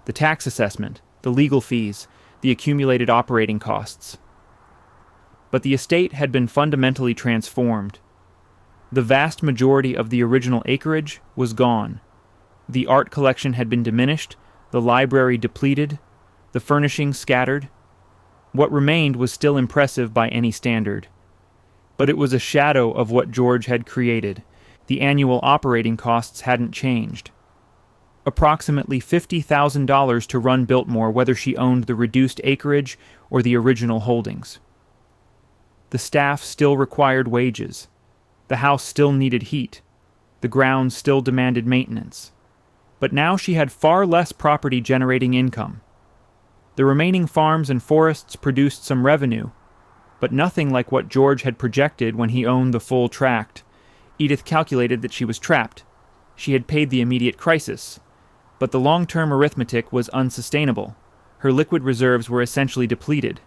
The tax assessment, the legal fees, the accumulated operating costs. But the estate had been fundamentally transformed. The vast majority of the original acreage was gone. The art collection had been diminished, the library depleted, the furnishings scattered. What remained was still impressive by any standard. But it was a shadow of what George had created. The annual operating costs hadn't changed. Approximately $50,000 to run Biltmore, whether she owned the reduced acreage or the original holdings. The staff still required wages. The house still needed heat. The grounds still demanded maintenance. But now she had far less property generating income. The remaining farms and forests produced some revenue, but nothing like what George had projected when he owned the full tract. Edith calculated that she was trapped. She had paid the immediate crisis, but the long-term arithmetic was unsustainable. Her liquid reserves were essentially depleted.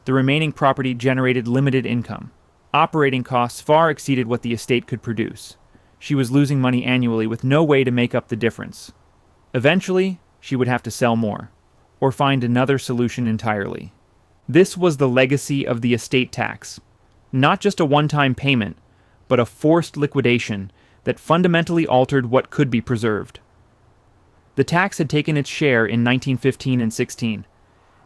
The remaining property generated limited income. Operating costs far exceeded what the estate could produce. She was losing money annually with no way to make up the difference. Eventually, she would have to sell more, or find another solution entirely. This was the legacy of the estate tax. Not just a one-time payment, but a forced liquidation that fundamentally altered what could be preserved. The tax had taken its share in 1915 and 16.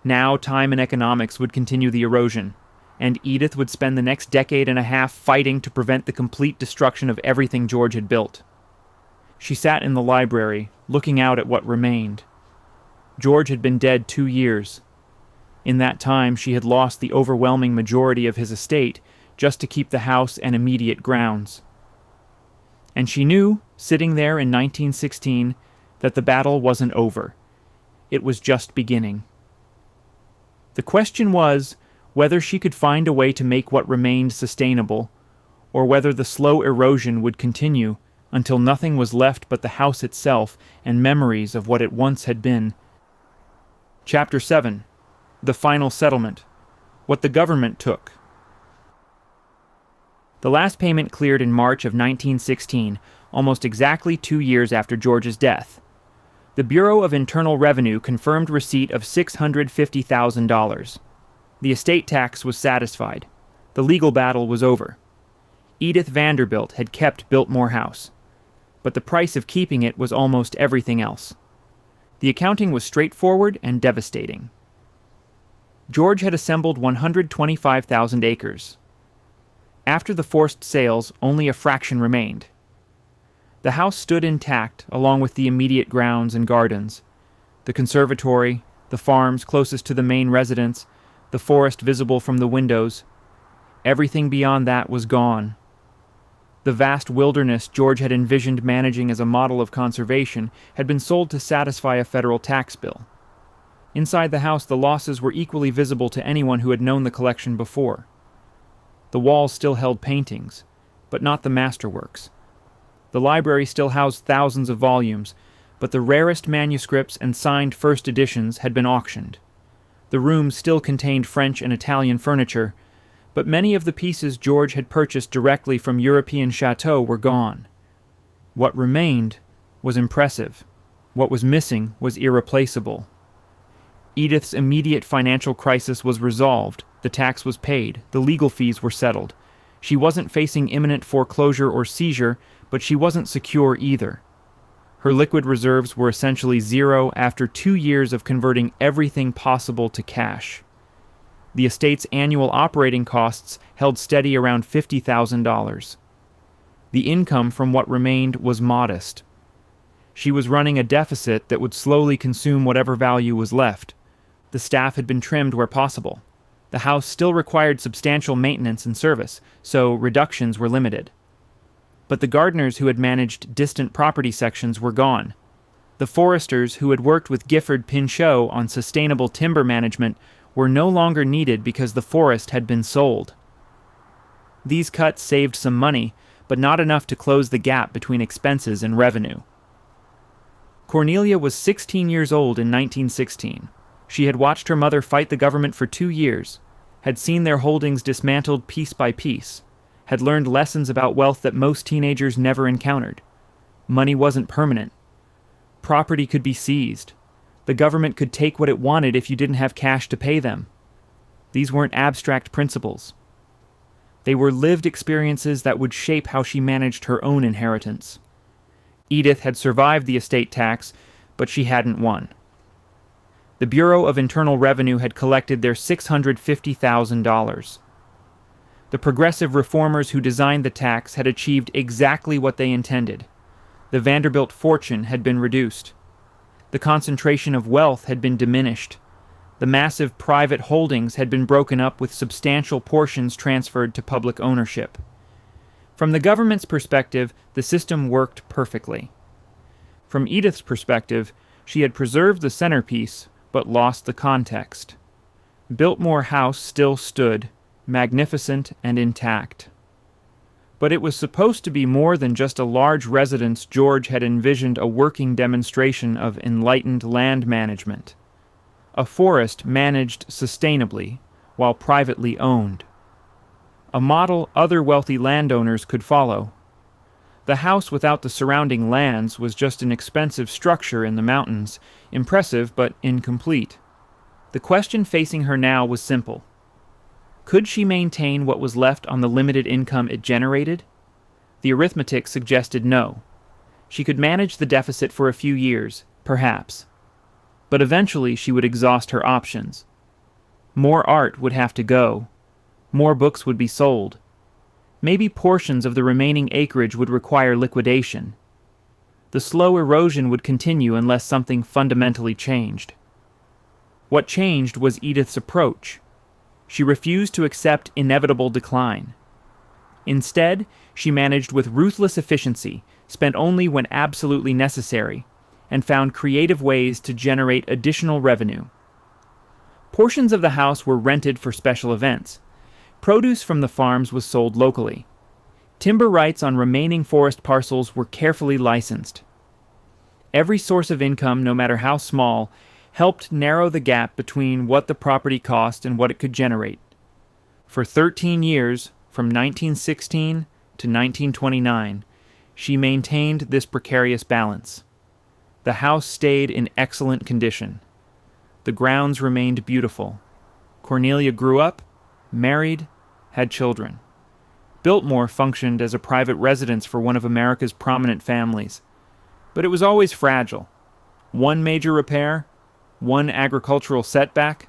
Now time and economics would continue the erosion, and Edith would spend the next decade and a half fighting to prevent the complete destruction of everything George had built. She sat in the library, looking out at what remained. George had been dead 2 years. In that time, she had lost the overwhelming majority of his estate just to keep the house and immediate grounds. And she knew, sitting there in 1916, that the battle wasn't over. It was just beginning. The question was whether she could find a way to make what remained sustainable, or whether the slow erosion would continue until nothing was left but the house itself and memories of what it once had been. Chapter 7. The Final Settlement. What the Government Took. The last payment cleared in March of 1916, almost exactly 2 years after George's death. The Bureau of Internal Revenue confirmed receipt of $650,000. The estate tax was satisfied. The legal battle was over. Edith Vanderbilt had kept Biltmore House. but the price of keeping it was almost everything else. The accounting was straightforward and devastating. George had assembled 125,000 acres. After the forced sales, only a fraction remained. The house stood intact, along with the immediate grounds and gardens, the conservatory, the farms closest to the main residence, the forest visible from the windows. Everything beyond that was gone. The vast wilderness George had envisioned managing as a model of conservation had been sold to satisfy a federal tax bill. Inside the house, the losses were equally visible to anyone who had known the collection before. The walls still held paintings, but not the masterworks. The library still housed thousands of volumes, but the rarest manuscripts and signed first editions had been auctioned. The rooms still contained French and Italian furniture, but many of the pieces George had purchased directly from European chateaux were gone. What remained was impressive. What was missing was irreplaceable. Edith's immediate financial crisis was resolved, the tax was paid, the legal fees were settled. She wasn't facing imminent foreclosure or seizure, but she wasn't secure either. Her liquid reserves were essentially zero after 2 years of converting everything possible to cash. The estate's annual operating costs held steady around $50,000. The income from what remained was modest. She was running a deficit that would slowly consume whatever value was left. The staff had been trimmed where possible. The house still required substantial maintenance and service, so reductions were limited. But the gardeners who had managed distant property sections were gone. The foresters who had worked with Gifford Pinchot on sustainable timber management were no longer needed because the forest had been sold. These cuts saved some money, but not enough to close the gap between expenses and revenue. Cornelia was 16 years old in 1916. She had watched her mother fight the government for 2 years, had seen their holdings dismantled piece by piece, had learned lessons about wealth that most teenagers never encountered. Money wasn't permanent. Property could be seized. The government could take what it wanted if you didn't have cash to pay them. These weren't abstract principles. They were lived experiences that would shape how she managed her own inheritance. Edith had survived the estate tax, but she hadn't won. The Bureau of Internal Revenue had collected their $650,000. The progressive reformers who designed the tax had achieved exactly what they intended. The Vanderbilt fortune had been reduced. The concentration of wealth had been diminished. The massive private holdings had been broken up with substantial portions transferred to public ownership. From the government's perspective, the system worked perfectly. From Edith's perspective, she had preserved the centerpiece, but lost the context. Biltmore House still stood, magnificent and intact. But it was supposed to be more than just a large residence. George had envisioned a working demonstration of enlightened land management. A forest managed sustainably, while privately owned. A model other wealthy landowners could follow. The house without the surrounding lands was just an expensive structure in the mountains, impressive but incomplete. The question facing her now was simple. Could she maintain what was left on the limited income it generated? The arithmetic suggested no. She could manage the deficit for a few years, perhaps. But eventually she would exhaust her options. More art would have to go. More books would be sold. Maybe portions of the remaining acreage would require liquidation. The slow erosion would continue unless something fundamentally changed. What changed was Edith's approach. She refused to accept inevitable decline. Instead, she managed with ruthless efficiency, spent only when absolutely necessary, and found creative ways to generate additional revenue. Portions of the house were rented for special events. Produce from the farms was sold locally. Timber rights on remaining forest parcels were carefully licensed. Every source of income, no matter how small, helped narrow the gap between what the property cost and what it could generate. For 13 years, from 1916 to 1929, she maintained this precarious balance. The house stayed in excellent condition. The grounds remained beautiful. Cornelia grew up, married, had children. Biltmore functioned as a private residence for one of America's prominent families. But it was always fragile. One major repair, one agricultural setback,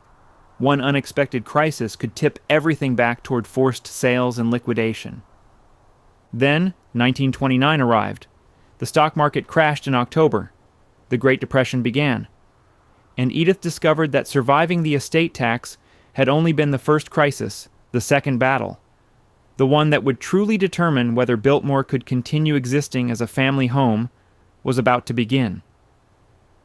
one unexpected crisis could tip everything back toward forced sales and liquidation. Then, 1929 arrived. The stock market crashed in October. The Great Depression began. And Edith discovered that surviving the estate tax had only been the first crisis, the second battle, the one that would truly determine whether Biltmore could continue existing as a family home was about to begin.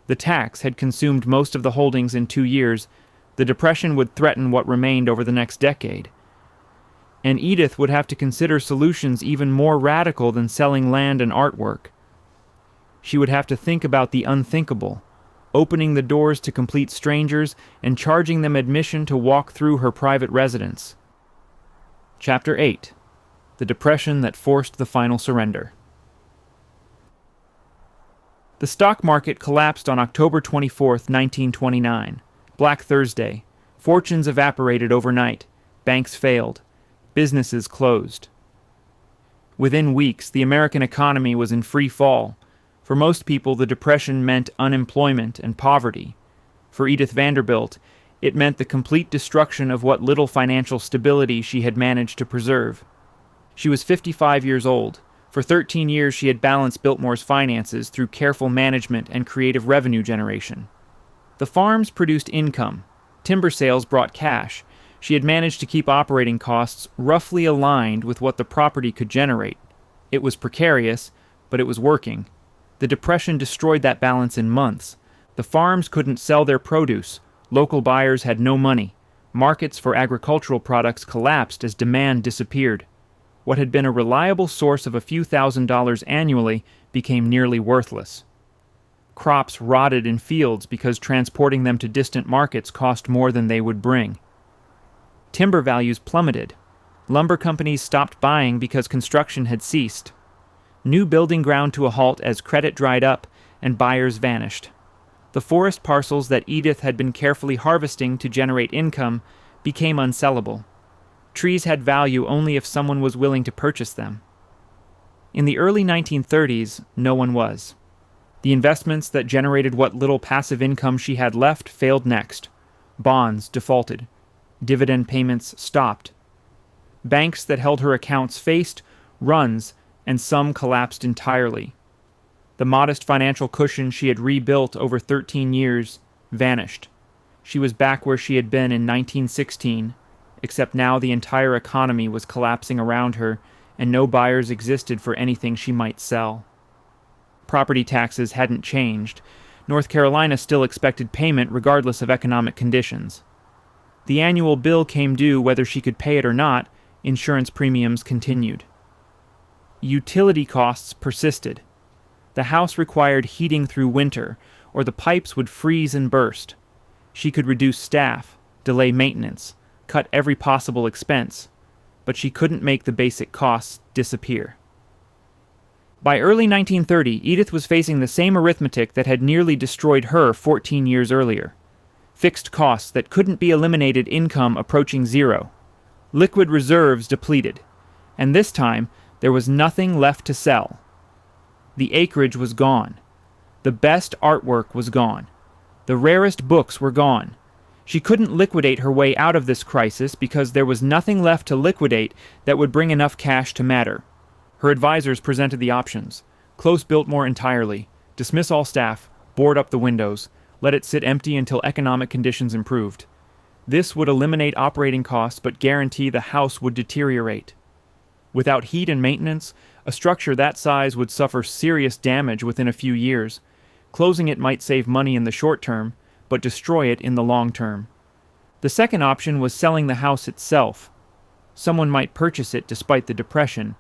The tax had consumed most of the holdings in 2 years. The Depression would threaten what remained over the next decade. And Edith would have to consider solutions even more radical than selling land and artwork. She would have to think about the unthinkable, opening the doors to complete strangers and charging them admission to walk through her private residence. Chapter 8. The Depression that forced the final surrender. The stock market collapsed on October 24, 1929. Black Thursday. Fortunes evaporated overnight. Banks failed. Businesses closed. Within weeks, the American economy was in free fall. For most people, the Depression meant unemployment and poverty. For Edith Vanderbilt, it meant the complete destruction of what little financial stability she had managed to preserve. She was 55 years old. For 13 years, she had balanced Biltmore's finances through careful management and creative revenue generation. The farms produced income. Timber sales brought cash. She had managed to keep operating costs roughly aligned with what the property could generate. It was precarious, but it was working. The Depression destroyed that balance in months. The farms couldn't sell their produce. Local buyers had no money. Markets for agricultural products collapsed as demand disappeared. What had been a reliable source of a few $1,000s annually became nearly worthless. Crops rotted in fields because transporting them to distant markets cost more than they would bring. Timber values plummeted. Lumber companies stopped buying because construction had ceased. New building ground to a halt as credit dried up and buyers vanished. The forest parcels that Edith had been carefully harvesting to generate income became unsellable. Trees had value only if someone was willing to purchase them. In the early 1930s, no one was. The investments that generated what little passive income she had left failed next. Bonds defaulted. Dividend payments stopped. Banks that held her accounts faced runs, and some collapsed entirely. The modest financial cushion she had rebuilt over 13 years vanished. She was back where she had been in 1916, except now the entire economy was collapsing around her, and no buyers existed for anything she might sell. Property taxes hadn't changed. North Carolina still expected payment regardless of economic conditions. The annual bill came due whether she could pay it or not. Insurance premiums continued. Utility costs persisted. The house required heating through winter, or the pipes would freeze and burst. She could reduce staff, delay maintenance, cut every possible expense, but she couldn't make the basic costs disappear. By early 1930, Edith was facing the same arithmetic that had nearly destroyed her 14 years earlier. Fixed costs that couldn't be eliminated, income approaching zero. Liquid reserves depleted. And this time, there was nothing left to sell. The acreage was gone. The best artwork was gone. The rarest books were gone. She couldn't liquidate her way out of this crisis because there was nothing left to liquidate that would bring enough cash to matter. Her advisors presented the options. Close Biltmore entirely. Dismiss all staff. Board up the windows. Let it sit empty until economic conditions improved. This would eliminate operating costs but guarantee the house would deteriorate. Without heat and maintenance, a structure that size would suffer serious damage within a few years. Closing it might save money in the short term, but destroy it in the long term. The second option was selling the house itself. Someone might purchase it despite the Depression,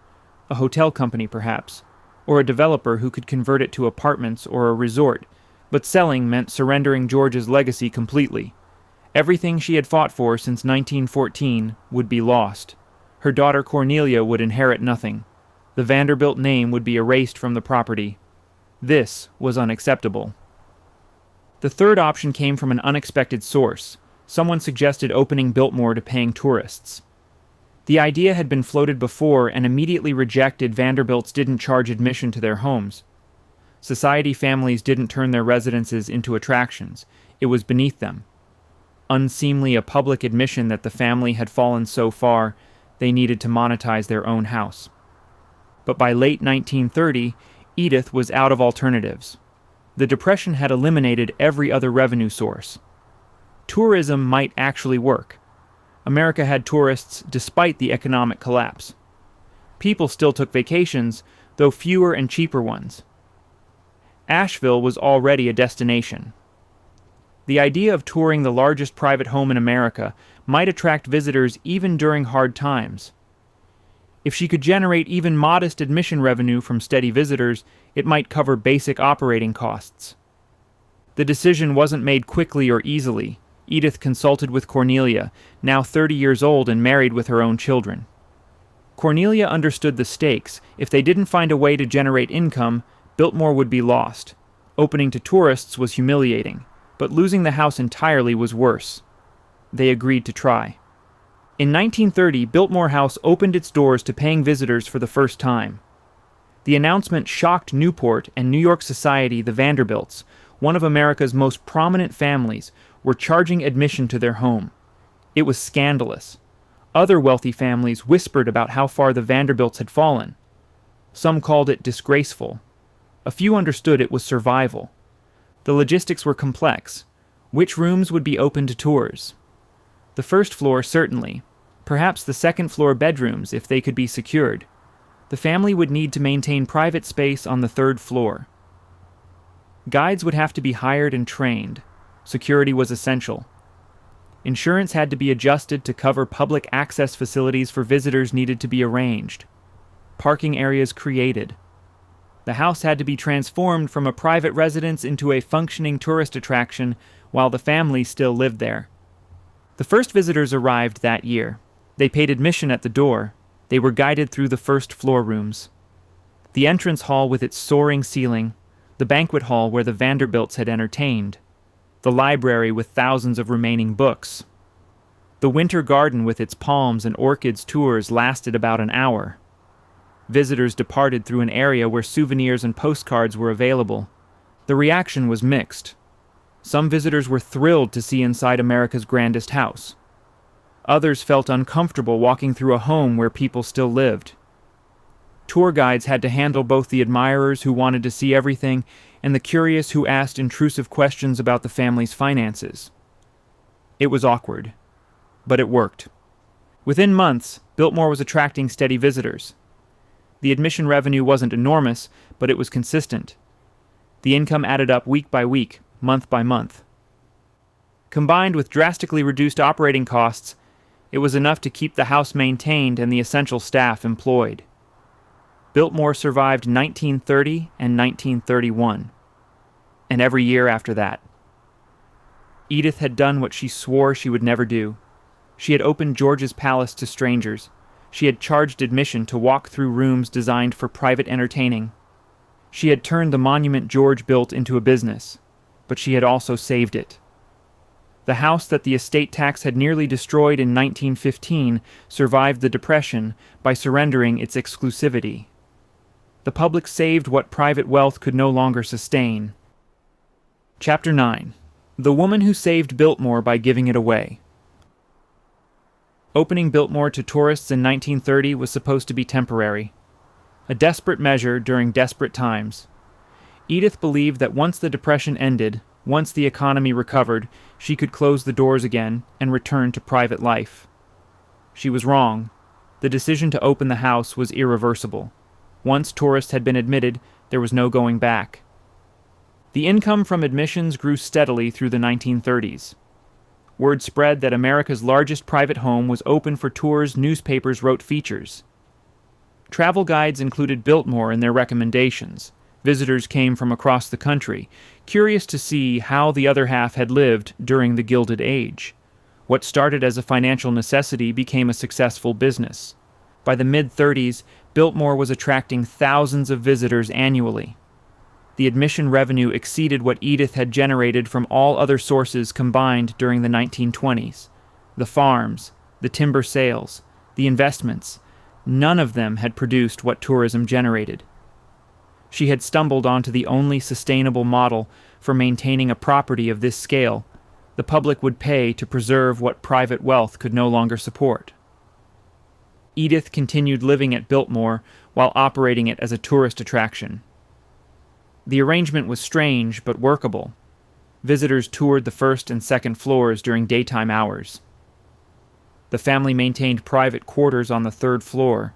a hotel company perhaps, or a developer who could convert it to apartments or a resort, but selling meant surrendering George's legacy completely. Everything she had fought for since 1914 would be lost. Her daughter Cornelia would inherit nothing. The Vanderbilt name would be erased from the property. This was unacceptable. The third option came from an unexpected source. Someone suggested opening Biltmore to paying tourists. The idea had been floated before and immediately rejected. Vanderbilts didn't charge admission to their homes. Society families didn't turn their residences into attractions. It was beneath them. Unseemly a public admission that the family had fallen so far, they needed to monetize their own house. But by late 1930, Edith was out of alternatives. The Depression had eliminated every other revenue source. Tourism might actually work. America had tourists despite the economic collapse. People still took vacations, though fewer and cheaper ones. Asheville was already a destination. The idea of touring the largest private home in America might attract visitors even during hard times. If she could generate even modest admission revenue from steady visitors, it might cover basic operating costs. The decision wasn't made quickly or easily. Edith consulted with Cornelia, now 30 years old and married with her own children. Cornelia understood the stakes. If they didn't find a way to generate income, Biltmore would be lost. Opening to tourists was humiliating, but losing the house entirely was worse. They agreed to try. In 1930, Biltmore House opened its doors to paying visitors for the first time. The announcement shocked Newport and New York society. The Vanderbilts, one of America's most prominent families, were charging admission to their home. It was scandalous. Other wealthy families whispered about how far the Vanderbilts had fallen. Some called it disgraceful. A few understood it was survival. The logistics were complex. Which rooms would be open to tours? The first floor, certainly. Perhaps the second floor bedrooms, if they could be secured. The family would need to maintain private space on the third floor. Guides would have to be hired and trained. Security was essential. Insurance had to be adjusted to cover public access. Facilities for visitors needed to be arranged. Parking areas created. The house had to be transformed from a private residence into a functioning tourist attraction while the family still lived there. The first visitors arrived that year. They paid admission at the door. They were guided through the first floor rooms. The entrance hall with its soaring ceiling, the banquet hall where the Vanderbilts had entertained, the library with thousands of remaining books. The winter garden with its palms and orchids. Tours lasted about an hour. Visitors departed through an area where souvenirs and postcards were available. The reaction was mixed. Some visitors were thrilled to see inside America's grandest house. Others felt uncomfortable walking through a home where people still lived. Tour guides had to handle both the admirers who wanted to see everything and the curious who asked intrusive questions about the family's finances. It was awkward, but it worked. Within months, Biltmore was attracting steady visitors. The admission revenue wasn't enormous, but it was consistent. The income added up week by week, month by month. Combined with drastically reduced operating costs, it was enough to keep the house maintained and the essential staff employed. Biltmore survived 1930 and 1931, and every year after that. Edith had done what she swore she would never do. She had opened George's palace to strangers. She had charged admission to walk through rooms designed for private entertaining. She had turned the monument George built into a business, but she had also saved it. The house that the estate tax had nearly destroyed in 1915 survived the Depression by surrendering its exclusivity. The public saved what private wealth could no longer sustain. Chapter 9. The Woman Who Saved Biltmore by Giving It Away. Opening Biltmore to tourists in 1930 was supposed to be temporary, a desperate measure during desperate times. Edith believed that once the Depression ended, once the economy recovered, she could close the doors again and return to private life. She was wrong. The decision to open the house was irreversible. Once tourists had been admitted, there was no going back. The income from admissions grew steadily through the 1930s. Word spread that America's largest private home was open for tours. Newspapers wrote features. Travel guides included Biltmore in their recommendations. Visitors came from across the country, curious to see how the other half had lived during the Gilded Age. What started as a financial necessity became a successful business. By the mid-30s, Biltmore was attracting thousands of visitors annually. The admission revenue exceeded what Edith had generated from all other sources combined during the 1920s. The farms, the timber sales, the investments, none of them had produced what tourism generated. She had stumbled onto the only sustainable model for maintaining a property of this scale the public would pay to preserve what private wealth could no longer support. Edith continued living at Biltmore while operating it as a tourist attraction. The arrangement was strange but workable. Visitors toured the first and second floors during daytime hours. The family maintained private quarters on the third floor.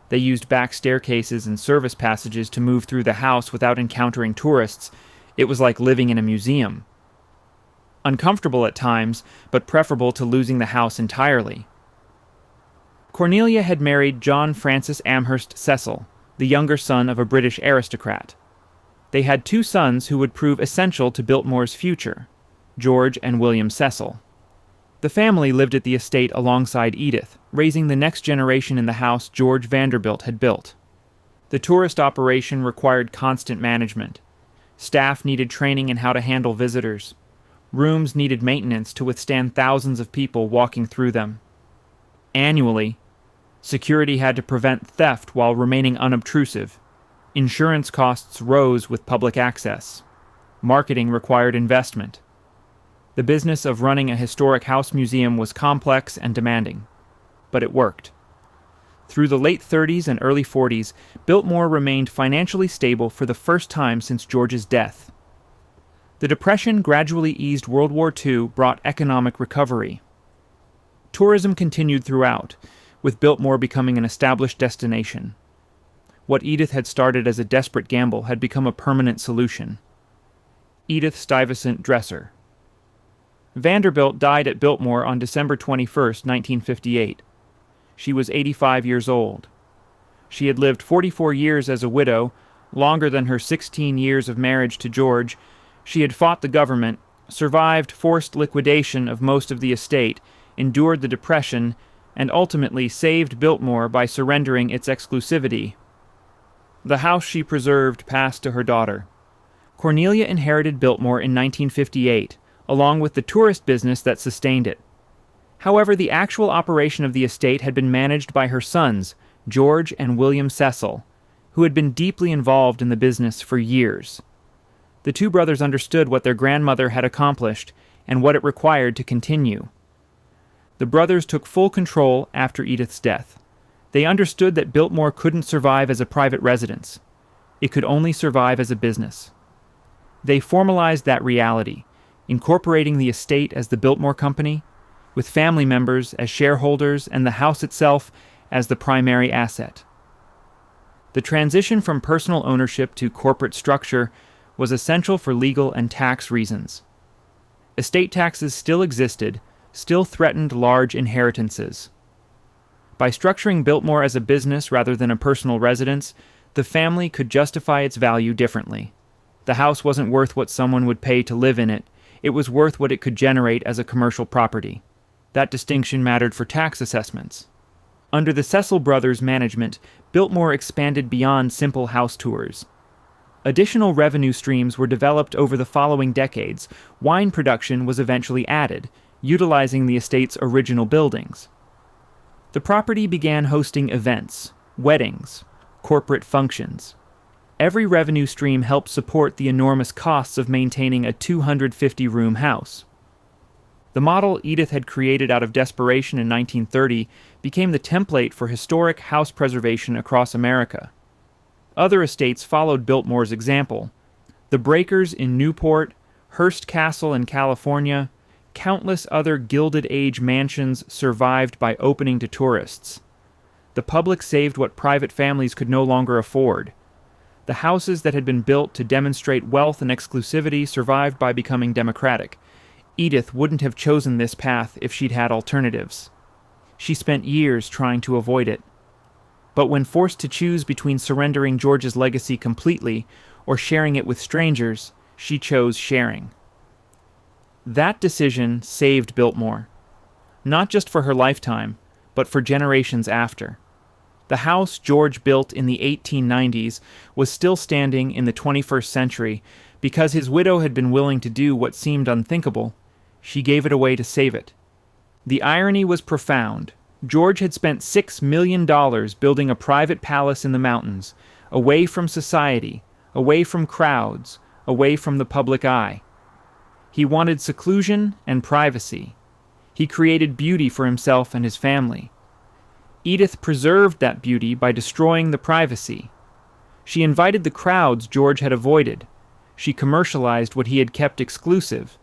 They used back staircases and service passages to move through the house without encountering tourists. It was like living in a museum. Uncomfortable at times, but preferable to losing the house entirely. Cornelia had married John Francis Amherst Cecil, the younger son of a British aristocrat. They had two sons who would prove essential to Biltmore's future, George and William Cecil. The family lived at the estate alongside Edith, raising the next generation in the house George Vanderbilt had built. The tourist operation required constant management. Staff needed training in how to handle visitors. Rooms needed maintenance to withstand thousands of people walking through them. Annually, security had to prevent theft while remaining unobtrusive. Insurance costs rose with public access. Marketing required investment. The business of running a historic house museum was complex and demanding, but it worked. Through the late 30s and early 40s, Biltmore remained financially stable for the first time since George's death. The Depression gradually eased. World War II brought economic recovery. Tourism continued throughout, with Biltmore becoming an established destination. What Edith had started as a desperate gamble had become a permanent solution. Edith Stuyvesant Dresser. Vanderbilt died at Biltmore on December 21, 1958. She was 85 years old. She had lived 44 years as a widow, longer than her 16 years of marriage to George. She had fought the government, survived forced liquidation of most of the estate, endured the Depression, and ultimately saved Biltmore by surrendering its exclusivity. The house she preserved passed to her daughter. Cornelia inherited Biltmore in 1958, along with the tourist business that sustained it. However, the actual operation of the estate had been managed by her sons, George and William Cecil, who had been deeply involved in the business for years. The two brothers understood what their grandmother had accomplished and what it required to continue. The brothers took full control after Edith's death. They understood that Biltmore couldn't survive as a private residence. It could only survive as a business. They formalized that reality, incorporating the estate as the Biltmore Company, with family members as shareholders and the house itself as the primary asset. The transition from personal ownership to corporate structure was essential for legal and tax reasons. Estate taxes still existed, still threatened large inheritances. By structuring Biltmore as a business rather than a personal residence, the family could justify its value differently. The house wasn't worth what someone would pay to live in it. It was worth what it could generate as a commercial property. That distinction mattered for tax assessments. Under the Cecil brothers' management, Biltmore expanded beyond simple house tours. Additional revenue streams were developed over the following decades. Wine production was eventually added, utilizing the estate's original buildings. The property began hosting events, weddings, corporate functions. Every revenue stream helped support the enormous costs of maintaining a 250-room house. The model Edith had created out of desperation in 1930 became the template for historic house preservation across America. Other estates followed Biltmore's example. The Breakers in Newport, Hearst Castle in California, countless other Gilded Age mansions survived by opening to tourists. The public saved what private families could no longer afford. The houses that had been built to demonstrate wealth and exclusivity survived by becoming democratic. Edith wouldn't have chosen this path if she'd had alternatives. She spent years trying to avoid it. But when forced to choose between surrendering George's legacy completely or sharing it with strangers, she chose sharing. That decision saved Biltmore, not just for her lifetime, but for generations after. The house George built in the 1890s was still standing in the 21st century because his widow had been willing to do what seemed unthinkable. She gave it away to save it. The irony was profound. George had spent $6 million building a private palace in the mountains, away from society, away from crowds, away from the public eye. He wanted seclusion and privacy. He created beauty for himself and his family. Edith preserved that beauty by destroying the privacy. She invited the crowds George had avoided. She commercialized what he had kept exclusive.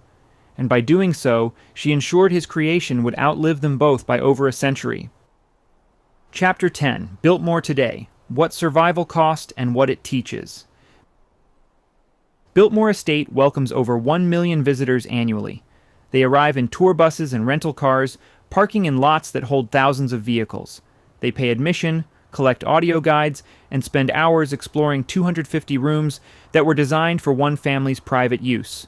And by doing so, she ensured his creation would outlive them both by over a century. Chapter 10, Biltmore Today, What Survival Cost and What It Teaches. Biltmore Estate welcomes over 1 million visitors annually. They arrive in tour buses and rental cars, parking in lots that hold thousands of vehicles. They pay admission, collect audio guides, and spend hours exploring 250 rooms that were designed for one family's private use.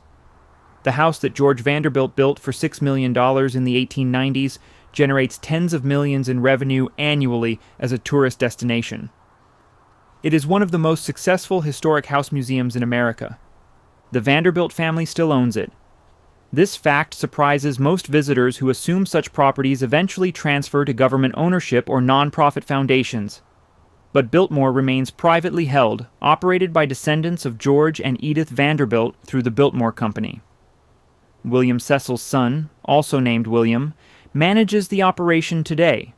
The house that George Vanderbilt built for $6 million in the 1890s generates tens of millions in revenue annually as a tourist destination. It is one of the most successful historic house museums in America. The Vanderbilt family still owns it. This fact surprises most visitors who assume such properties eventually transfer to government ownership or nonprofit foundations. But Biltmore remains privately held, operated by descendants of George and Edith Vanderbilt through the Biltmore Company. William Cecil's son, also named William, manages the operation today.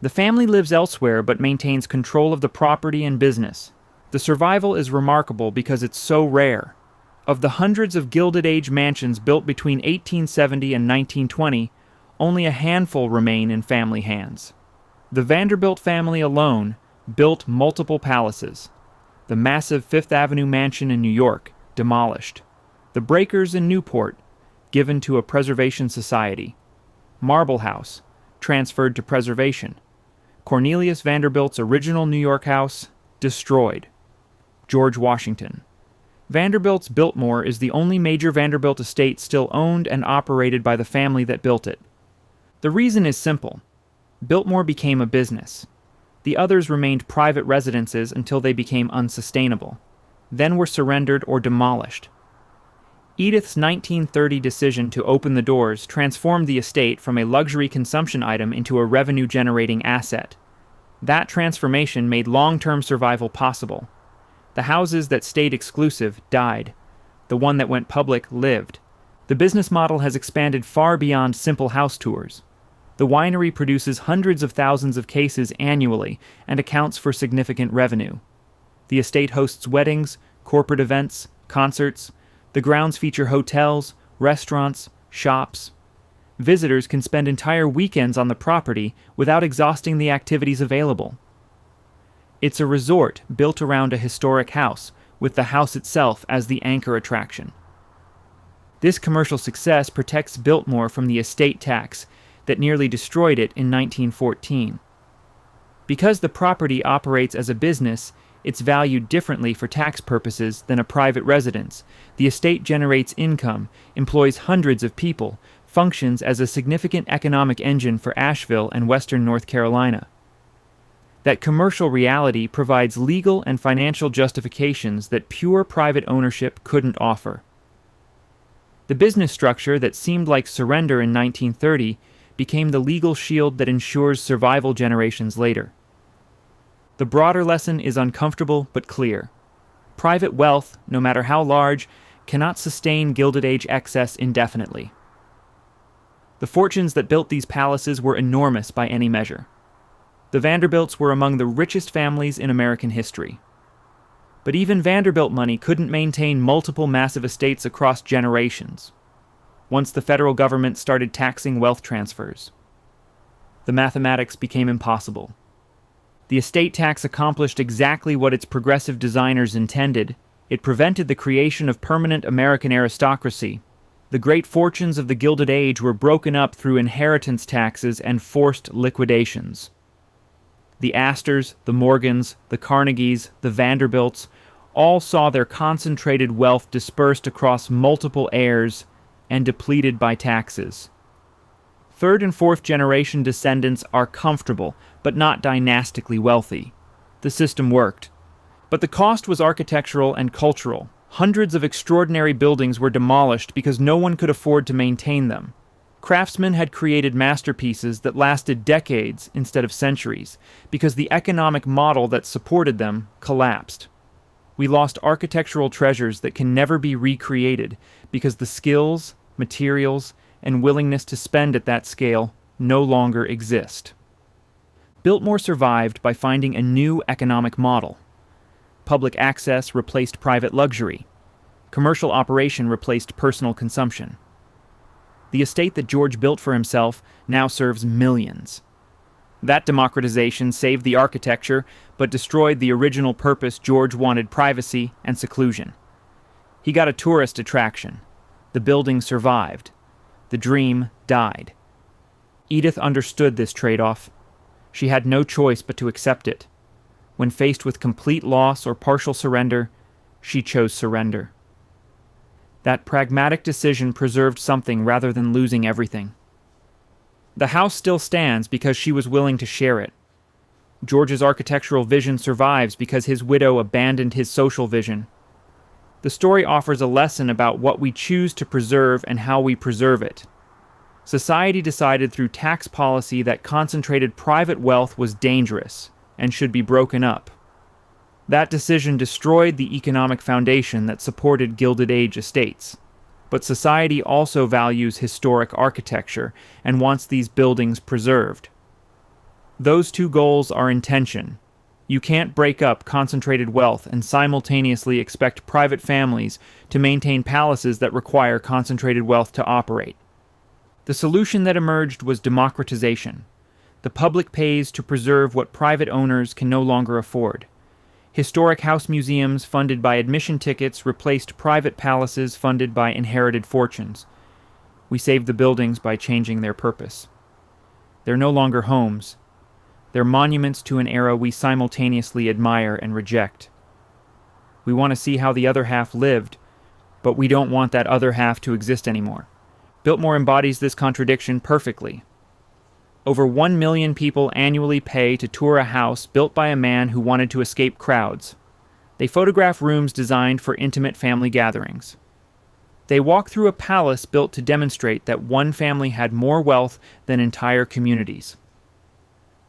The family lives elsewhere but maintains control of the property and business. The survival is remarkable because it's so rare. Of the hundreds of Gilded Age mansions built between 1870 and 1920, only a handful remain in family hands. The Vanderbilt family alone built multiple palaces. The massive Fifth Avenue mansion in New York, demolished. The Breakers in Newport, given to a preservation society. Marble House, transferred to preservation. Cornelius Vanderbilt's original New York house, destroyed. George Washington. Vanderbilt's Biltmore is the only major Vanderbilt estate still owned and operated by the family that built it. The reason is simple. Biltmore became a business. The others remained private residences until they became unsustainable, then were surrendered or demolished. Edith's 1930 decision to open the doors transformed the estate from a luxury consumption item into a revenue-generating asset. That transformation made long-term survival possible. The houses that stayed exclusive died. The one that went public lived. The business model has expanded far beyond simple house tours. The winery produces hundreds of thousands of cases annually and accounts for significant revenue. The estate hosts weddings, corporate events, concerts. The grounds feature hotels, restaurants, shops. Visitors can spend entire weekends on the property without exhausting the activities available. It's a resort built around a historic house, with the house itself as the anchor attraction. This commercial success protects Biltmore from the estate tax that nearly destroyed it in 1914. Because the property operates as a business, it's valued differently for tax purposes than a private residence. The estate generates income, employs hundreds of people, functions as a significant economic engine for Asheville and western North Carolina. That commercial reality provides legal and financial justifications that pure private ownership couldn't offer. The business structure that seemed like surrender in 1930 became the legal shield that ensures survival generations later. The broader lesson is uncomfortable but clear. Private wealth, no matter how large, cannot sustain Gilded Age excess indefinitely. The fortunes that built these palaces were enormous by any measure. The Vanderbilts were among the richest families in American history. But even Vanderbilt money couldn't maintain multiple massive estates across generations, once the federal government started taxing wealth transfers. The mathematics became impossible. The estate tax accomplished exactly what its progressive designers intended. It prevented the creation of permanent American aristocracy. The great fortunes of the Gilded Age were broken up through inheritance taxes and forced liquidations. The Astors, the Morgans, the Carnegies, the Vanderbilts all saw their concentrated wealth dispersed across multiple heirs and depleted by taxes. Third and fourth generation descendants are comfortable, but not dynastically wealthy. The system worked. But the cost was architectural and cultural. Hundreds of extraordinary buildings were demolished because no one could afford to maintain them. Craftsmen had created masterpieces that lasted decades instead of centuries because the economic model that supported them collapsed. We lost architectural treasures that can never be recreated because the skills, materials, and willingness to spend at that scale no longer exist. Biltmore survived by finding a new economic model. Public access replaced private luxury. Commercial operation replaced personal consumption. The estate that George built for himself now serves millions. That democratization saved the architecture, but destroyed the original purpose. George wanted privacy and seclusion. He got a tourist attraction. The building survived. The dream died. Edith understood this trade-off. She had no choice but to accept it. When faced with complete loss or partial surrender, she chose surrender. That pragmatic decision preserved something rather than losing everything. The house still stands because she was willing to share it. George's architectural vision survives because his widow abandoned his social vision. The story offers a lesson about what we choose to preserve and how we preserve it. Society decided through tax policy that concentrated private wealth was dangerous and should be broken up. That decision destroyed the economic foundation that supported Gilded Age estates. But society also values historic architecture and wants these buildings preserved. Those two goals are in tension. You can't break up concentrated wealth and simultaneously expect private families to maintain palaces that require concentrated wealth to operate. The solution that emerged was democratization. The public pays to preserve what private owners can no longer afford. Historic house museums funded by admission tickets replaced private palaces funded by inherited fortunes. We saved the buildings by changing their purpose. They're no longer homes. They're monuments to an era we simultaneously admire and reject. We want to see how the other half lived, but we don't want that other half to exist anymore. Biltmore embodies this contradiction perfectly. Over 1 million people annually pay to tour a house built by a man who wanted to escape crowds. They photograph rooms designed for intimate family gatherings. They walk through a palace built to demonstrate that one family had more wealth than entire communities.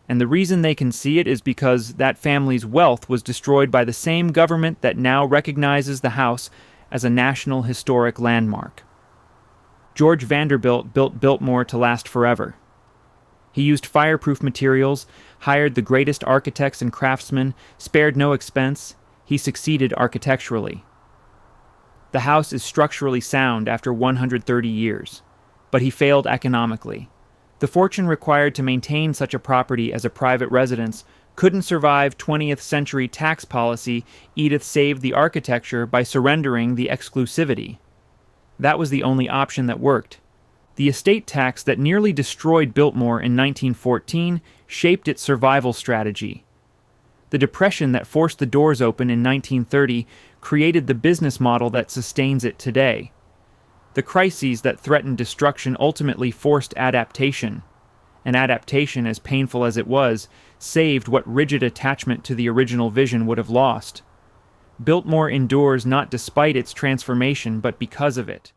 And the reason they can see it is because that family's wealth was destroyed by the same government that now recognizes the house as a national historic landmark. George Vanderbilt built Biltmore to last forever. He used fireproof materials, hired the greatest architects and craftsmen, spared no expense. He succeeded architecturally. The house is structurally sound after 130 years, but he failed economically. The fortune required to maintain such a property as a private residence couldn't survive 20th century tax policy. Edith saved the architecture by surrendering the exclusivity. That was the only option that worked. The estate tax that nearly destroyed Biltmore in 1914 shaped its survival strategy. The depression that forced the doors open in 1930 created the business model that sustains it today. The crises that threatened destruction ultimately forced adaptation. And adaptation, as painful as it was, saved what rigid attachment to the original vision would have lost. Biltmore endures not despite its transformation, but because of it.